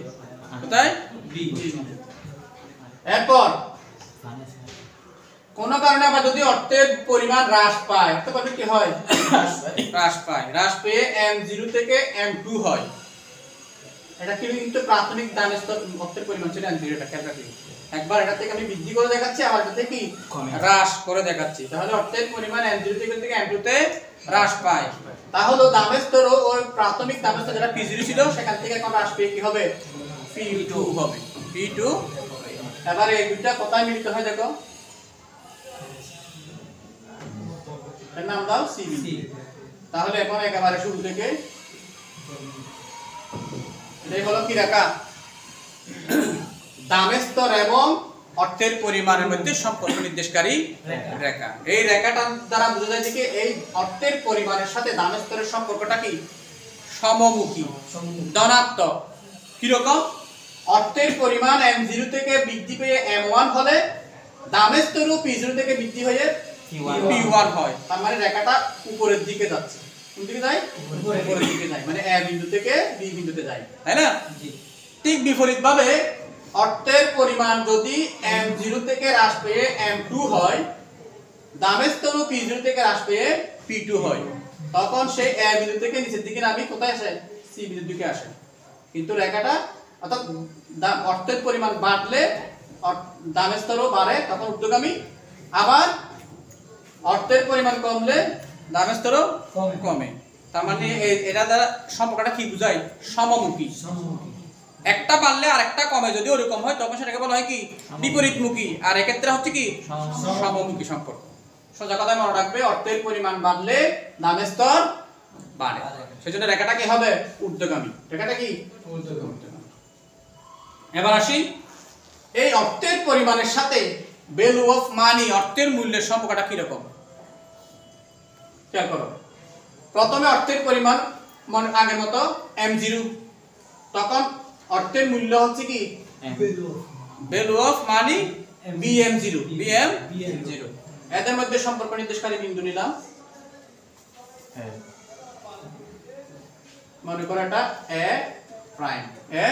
কোথায়? b বিন্দুতে। এরপর কোন কারণে আবার যদি অর্থের পরিমাণ হ্রাস পায়, তবে কি হয়? হ্রাস পায়। হ্রাস পেয়ে m0 থেকে m2 হয়। এটা কিন্তু প্রাথমিক দামের স্তর অর্থের পরিমাণ ছিল m0, এটা খেয়াল রাখবেন। একবার এটা থেকে আমি বৃদ্ধি করে দেখাচ্ছি, আবার এটা থেকে কি হ্রাস করে দেখাচ্ছি। তাহলে অর্থের পরিমাণ m0 থেকে m2 তে হ্রাস পায়। তাহলে দামের স্তর ওই প্রাথমিক দামের স্তর যেটা p0 ছিল সেখান থেকে এখন হ্রাস পেয়ে কি হবে, p2 হবে, p2। এবারে এই দুইটা কোথায় মিলিত হয় দেখো, এর নাম দাও c। তাহলে এখন একেবারে শুরু থেকে এটাই হলো কি রেখা, দামের স্তর এবং অর্থের পরিমাণের মধ্যে সম্পর্ক নির্দেশকারী রেখা। এই রেখাটা দ্বারা বোঝা যায় যে এই অর্থের পরিমাণের সাথে দামের স্তরের সম্পর্কটা কি সমমুখী, ধনাত্মক। কিরকম, অর্থের পরিমাণ m0 থেকে বৃদ্ধি পেয়ে m1 হলে দামের স্তরও p0 থেকে বৃদ্ধি হয়ে p1 হয়। তার মানে রেখাটা উপরের দিকে যাচ্ছে। কোন দিকে যায়, উপরের দিকে যায়, মানে a বিন্দু থেকে b বিন্দুতে যায়, তাই না? ঠিক বিপরীতভাবে অর্থের পরিমাণ যদি m0 থেকে হ্রাস পেয়ে m2 হয়, দামের স্তরও p0 থেকে হ্রাস পেয়ে p2 হয়, তখন সেই a বিন্দু থেকে নিচের দিকে নামি কোথায় আসে, c বিন্দুর দিকে আসে। কিন্তু রেখাটা অর্থাৎ অর্থের পরিমাণ বাড়লে দামের স্তরও বাড়ে, তখন ঊর্ধ্বগামী। আবার অর্থের পরিমাণ কমলে দামের স্তরও কমে। তার মানে এটা দ্বারা সম্পর্কটা কি বোঝায়, সমমুখী। একটা বাড়লে আর একটা কমে, যদি ওরকম হয় তখন সেটাকে বলা হয় কি বিপরীতমুখী, আর এক্ষেত্রে হচ্ছে কি সমমুখী সম্পর্ক। সোজা কথায় মনে রাখবে, অর্থের পরিমাণ বাড়লে দামের স্তর বাড়ে, সেজন্য রেখাটা কি হবে, ঊর্ধ্বগামী। রেখাটা কি ঊর্ধ্বগামী। এবার আসি এই অর্থের পরিমাণের সাথে ভ্যালু অফ মানি, অর্থের মূল্যের সম্পর্কটা কি রকম খেয়াল করো। প্রথমে অর্থের পরিমাণ আগের মতো m0, তখন অর্থের মূল্য হচ্ছে কি value of money bm0, bm0। এদের মধ্যে সম্পর্ক নির্দেশকারী বিন্দু নিলাম, মনে করো এটা a প্রাইম, a।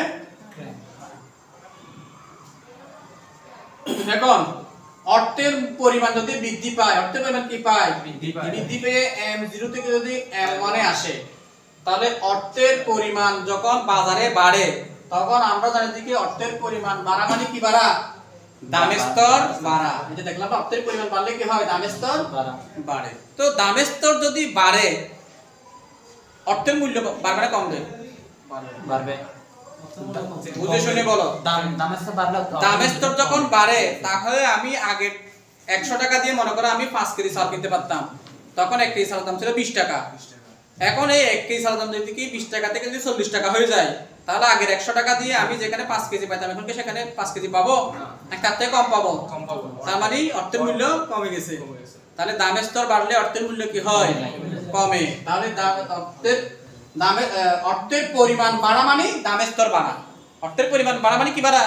এখন অর্থের পরিমাণ যদি বৃদ্ধি পায়, অর্থের পরিমাণ কি পায়, বৃদ্ধি পেয়ে m0 থেকে যদি m1 এ আসে, তাহলে অর্থের পরিমাণ যখন বাজারে বাড়ে তখন আমরা জানি যে অর্থের পরিমাণ বাড়া মানে কি বাড়া, দামের স্তর বাড়া। এই যে দেখলাম অর্থের পরিমাণ বাড়লে কি হয়, দামের স্তর বাড়ে। তো দামের স্তর যদি বাড়ে অর্থের মূল্য বাড়বে না কমবে, বাড়বে। বুঝে শুনে বলো, দামের স্তর যখন বাড়ে, তাহলে আমি আগে 100 টাকা দিয়ে মনে করো আমি 5 কেজি চাল কিনতে পারতাম, তখন 1 কেজি চালের দাম ছিল 20 টাকা। এখন এই 1 কেজি চালের দাম যদি কি 20 টাকা থেকে যদি 40 টাকা হয়ে যায়, তাহলে আগের 100 টাকা দিয়ে আমি যেখানে 5 কেজি পাইতাম এখন কি সেখানে 5 কেজি পাবো, নাকি তার থেকে কম পাবো? তার মানে অর্থের মূল্য কমে গেছে। তাহলে দামের স্তর বাড়লে অর্থের মূল্য কি হয়, কমে। তাহলে অর্থের পরিমাণ বাড়া মানে দামের স্তর বাড়া, অর্থের পরিমাণ বাড়া মানে কি বাড়া,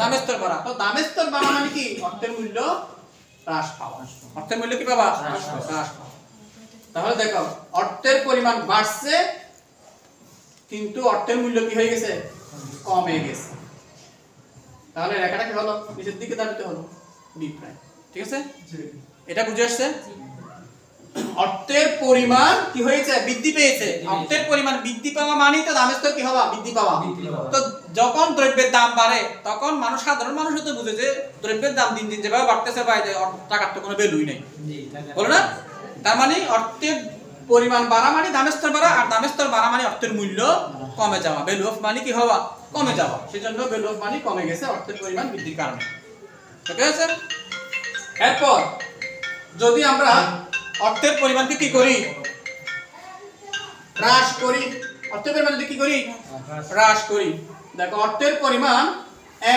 দামের স্তর বাড়া। তো দামের স্তর বাড়া মানে কি অর্থের মূল্য হ্রাস পাওয়া, অর্থের মূল্য কি পাবা, হ্রাস পাওয়া। তাহলে দেখো অর্থের পরিমাণ বাড়ছে কিন্তু অর্থের মূল্য কি হয়ে গেছে, কমে গেছে। তাহলে রেখাটা কি হলো, নিচের দিকে দাঁড়াতে হলো b প্রাইম। ঠিক আছে, এটা বুঝে আসছে? অর্থের পরিমাণ কি হয়েছে, বৃদ্ধি পেয়েছে। অর্থের পরিমাণ বৃদ্ধি পাওয়া মানেই তো দামের স্তর কি হওয়া, বৃদ্ধি পাওয়া। তো যখন দ্রব্যের দাম বাড়ে তখন মানুষ, সাধারণ মানুষ তো বুঝে যে দ্রব্যের দাম দিন দিন যেভাবে বাড়তেছে বাইরে টাকার তো কোনো ভ্যালুই নেই, বলো না? তার মানে অর্থের পরিমাণ বাড়া মানে দামের স্তর বাড়া, আর দামের স্তর বাড়া মানে অর্থের মূল্য কমে যাওয়া, ভ্যালু অফ মানি কি হওয়া, কমে যাওয়া। সেজন্য ভ্যালু অফ মানি কমে গেছে অর্থের পরিমাণ বৃদ্ধির কারণে। ঠিক আছে, এরপর যদি আমরা অর্থের পরিমাণকে কি করি, হ্রাস করি। অর্থের পরিমাণ যদি কি করি, হ্রাস করি। দেখো অর্থের পরিমাণ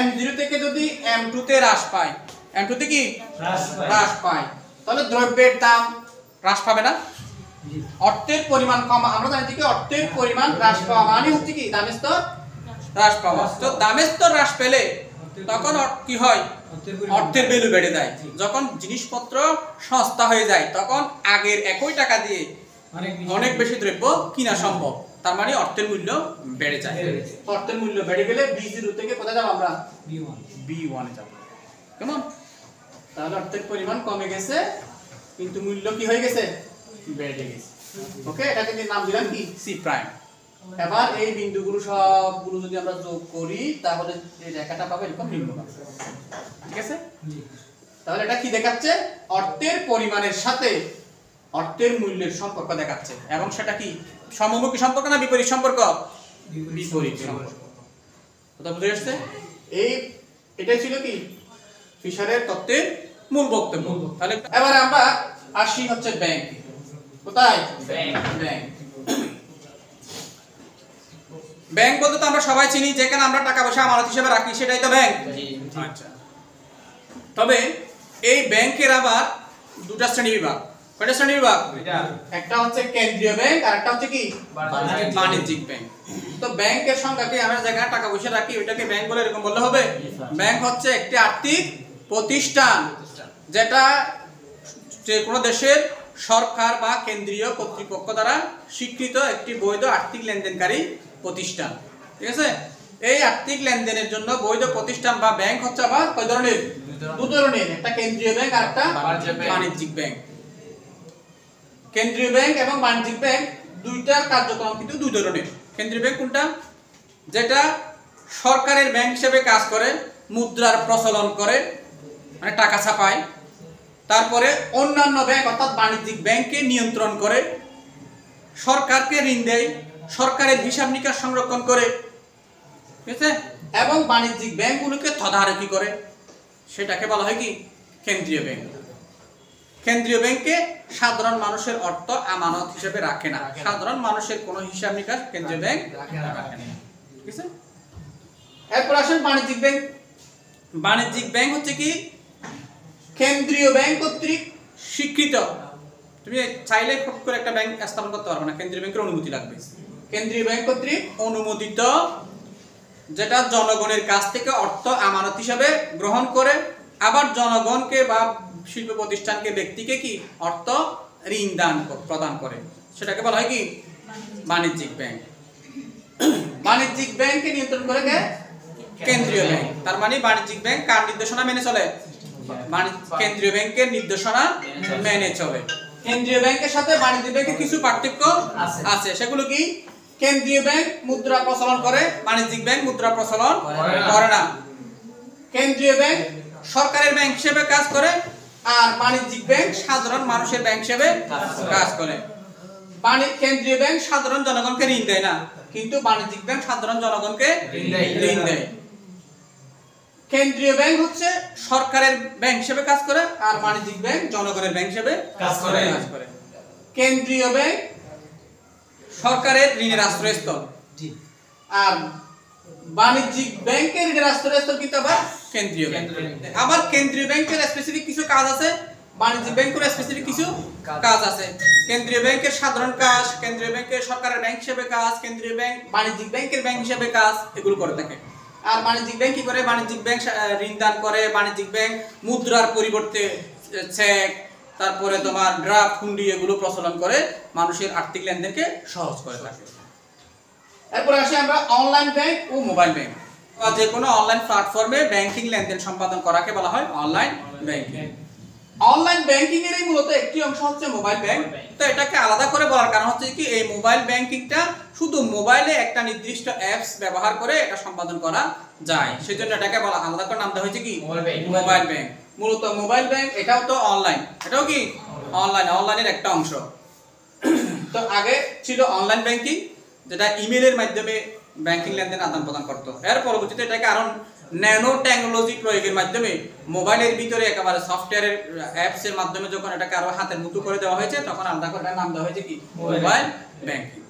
m0 থেকে যদি m2 তে হ্রাস পায়, m2 তে কি হ্রাস পায়, তাহলে দ্রব্যের দাম হ্রাস পাবে না? অর্থের পরিমাণ কম, আমরা জানি যে অর্থের পরিমাণ হ্রাস পাওয়া মানে হচ্ছে কি দামের স্তর হ্রাস পাওয়া। তো দামের স্তর হ্রাস পেলে তখন কি হয়, অর্থের ভ্যালু বেড়ে যায়। যখন জিনিসপত্র সস্তা হয়ে যায় তখন আগের একই টাকা দিয়ে অনেক বেশি দ্রব্য কিনা সম্ভব, তার মানে অর্থের মূল্য বেড়ে যায়। অর্থের মূল্য বেড়ে গেলে b0 থেকে কোথায় যাব আমরা, b1 এ যাব। কেমন? তাহলে অর্থের পরিমাণ কমে গেছে কিন্তু মূল্য কি হয়ে গেছে, বেড়ে গেছে। ওকে, এটাকে নাম দিলাম কি, c প্রাইম। এবার এই বিন্দুগুলো সবগুলো যদি আমরা যোগ করি তাহলে এই রেখাটা পাবে এরকম নিম্নগামী। ঠিক আছে? তাহলে এটা কি দেখাচ্ছে? অর্থের পরিমাণের সাথে অর্থের মূল্যের সম্পর্ক দেখাচ্ছে। এবং সেটা কি সমমুখী সম্পর্ক না বিপরীত সম্পর্ক? বিপরীত সম্পর্ক। কথা বুঝে আসছে? এটাই ছিল কি ফিশারের তত্ত্বের মূল বক্তব্য। তাহলে এবারে আমরা আসি হচ্ছে ব্যাংক। কোথায়? ব্যাংক। ব্যাংক বলতে তো আমরা সবাই চিনি, যেখানে আমরা টাকা পয়সা আমানত হিসেবে রাখি সেটাই তো ব্যাংক। আচ্ছা, তবে এই ব্যাংকের আবার দুটো শ্রেণী বিভাগ। কয়টা শ্রেণী বিভাগ? একটা হচ্ছে কেন্দ্রীয় ব্যাংক আর একটা হচ্ছে কি বাণিজ্যিক ব্যাংক। তো ব্যাংকের সংজ্ঞা কি? আমরা যেখানে টাকা পয়সা রাখি ওইটাকে ব্যাংক বলে এরকম বললে হবে? ব্যাংক হচ্ছে একটি আর্থিক প্রতিষ্ঠান যেটা যে কোনো দেশের সরকার বা কেন্দ্রীয় কর্তৃপক্ষ দ্বারা স্বীকৃত একটি বৈধ আর্থিক লেনদেনকারী প্রতিষ্ঠান। ঠিক আছে? এই আর্থিক লেনদেনের জন্য বৈধ প্রতিষ্ঠান বা ব্যাংক হচ্ছে আবার কয় ধরনের? দুই ধরনের, একটা কেন্দ্রীয় ব্যাংক আর একটা বাণিজ্যিক ব্যাংক। কেন্দ্রীয় ব্যাংক এবং বাণিজ্যিক ব্যাংক দুইটার কার্যক্রম কিন্তু দুই ধরনের। কেন্দ্রীয় ব্যাংক কোনটা? যেটা সরকারের ব্যাংক হিসেবে কাজ করে, মুদ্রার প্রচলন করে, মানে টাকা ছাপায়। তারপরে অন্যান্য ব্যাংক অর্থাৎ বাণিজ্যিক ব্যাংককে নিয়ন্ত্রণ করে, সরকারকে ঋণ দেয়, সরকারের হিসাব নিকাশ সংরক্ষণ করে, ঠিক আছে, এবং বাণিজ্যিক ব্যাংকগুলোকে তদারকি করে। সেটাকে বলা হয় কি কেন্দ্রীয় ব্যাংক। কেন্দ্রীয় ব্যাংকে সাধারণ মানুষের অর্থ আমানত হিসেবে রাখে না, সাধারণ মানুষের কোনো হিসাব নিকাশ কেন্দ্রীয় ব্যাংক রাখে না। ঠিক আছে? এরপর আসেন বাণিজ্যিক ব্যাংক। বাণিজ্যিক ব্যাংক হচ্ছে কি কেন্দ্রীয় ব্যাংক কর্তৃক স্বীকৃত। তুমি চাইলে খুব করে একটা ব্যাংক স্থাপন করতে পারবে না, কেন্দ্রীয় ব্যাংকের অনুমতি লাগবে। কেন্দ্রীয় ব্যাংক কর্তৃক অনুমোদিত, যেটা জনগণের কাছ থেকে অর্থ আমানত হিসাবে গ্রহণ করে, আবার জনগণকে বা শিল্প প্রতিষ্ঠানকে, ব্যক্তিকে কি অর্থ ঋণ দান প্রদান করে। সেটাকে বলা হয় কি বাণিজ্যিক ব্যাংক। বাণিজ্যিক ব্যাংককে নিয়ন্ত্রণ করে কে? কেন্দ্রীয় ব্যাংক। তার মানে বাণিজ্যিক ব্যাংক কার নির্দেশনা মেনে চলে? কেন্দ্রীয় ব্যাংকের নির্দেশনা মেনে চলে। কেন্দ্রীয় ব্যাংকের সাথে বাণিজ্যিক ব্যাংকের কিছু পার্থক্য আছে। সেগুলো কি? কেন্দ্রীয় ব্যাংক মুদ্রা প্রচলন করে, বাণিজ্যিক ব্যাংক মুদ্রা প্রচলন করে না। কেন্দ্রীয় ব্যাংক সরকারের ব্যাংক হিসেবে কাজ করে, আর বাণিজ্যিক ব্যাংক সাধারণ মানুষের ব্যাংক হিসেবে কাজ করে। কেন্দ্রীয় ব্যাংক সাধারণ জনগণকে ঋণ দেয় না, কিন্তু বাণিজ্যিক ব্যাংক সাধারণ জনগণকে ঋণ দেয়। কেন্দ্রীয় ব্যাংক হচ্ছে সরকারের ব্যাংক হিসেবে কাজ করে, আর বাণিজ্যিক ব্যাংক জনগণের ব্যাংক হিসেবে কাজ করে। কেন্দ্রীয় ব্যাংক সরকারের ঋণের আশ্রয়স্থল, আর বাণিজ্যিক ব্যাংকের ঋণের আশ্রয়স্থল কিন্তু আবার কেন্দ্রীয় ব্যাংক। আবার কেন্দ্রীয় ব্যাংকের স্পেসিফিক কিছু কাজ আছে, বাণিজ্যিক ব্যাংকের স্পেসিফিক কিছু কাজ আছে। কেন্দ্রীয় ব্যাংকের সাধারণ কাজ, কেন্দ্রীয় ব্যাংকের সরকারের ব্যাংক হিসেবে কাজ, কেন্দ্রীয় ব্যাংক বাণিজ্যিক ব্যাংকের ব্যাংক হিসেবে কাজ, এগুলো করে থাকে। আর বাণিজ্যিক ব্যাংক কি করে? বাণিজ্যিক ব্যাংক ঋণ দান করে, বাণিজ্যিক ব্যাংক মুদ্রার পরিবর্তে চেক, তারপরে তোমার ড্রাফট, হুন্ডি এগুলো প্রচলন করে মানুষের আর্থিক লেনদেনকে সহজ করে থাকে। এরপর আসি আমরা অনলাইন ব্যাংক ও মোবাইল ব্যাংক। যে কোনো অনলাইন প্ল্যাটফর্মে ব্যাংকিং লেনদেন সম্পাদন করাকে বলা হয় অনলাইন ব্যাংকিং। অনলাইন ব্যাংকিং এরই মূলত একটি অংশ হচ্ছে মোবাইল ব্যাংক। তো এটাকে আলাদা করে বলার কারণ হচ্ছে কি এই মোবাইল ব্যাংকিংটা শুধু মোবাইলে একটা নির্দিষ্ট অ্যাপস ব্যবহার করে এটা সম্পাদন করা যায়, সেজন্য এটাকে বলা আলাদা করে নাম দেওয়া হয়েছে কি মোবাইল ব্যাংক। মূলত মোবাইল ব্যাংক এটাও তো অনলাইন, এটাও কি অনলাইনের একটা অংশ। তো আগে ছিল অনলাইন ব্যাংকিং, যেটা ইমেলের মাধ্যমে ব্যাংকিং লেনদেন আদান প্রদান করতো। এর পরবর্তীতে এটাকে আরো ন্যানো টেকনোলজি প্রয়োগের মাধ্যমে মোবাইলের ভিতরে একেবারে সফটওয়্যারের অ্যাপস এর মাধ্যমে যখন এটাকে আরো হাতের মুঠো করে দেওয়া হয়েছে, তখন আলাদা করে নাম দেওয়া হয়েছে কি মোবাইল ব্যাংকিং।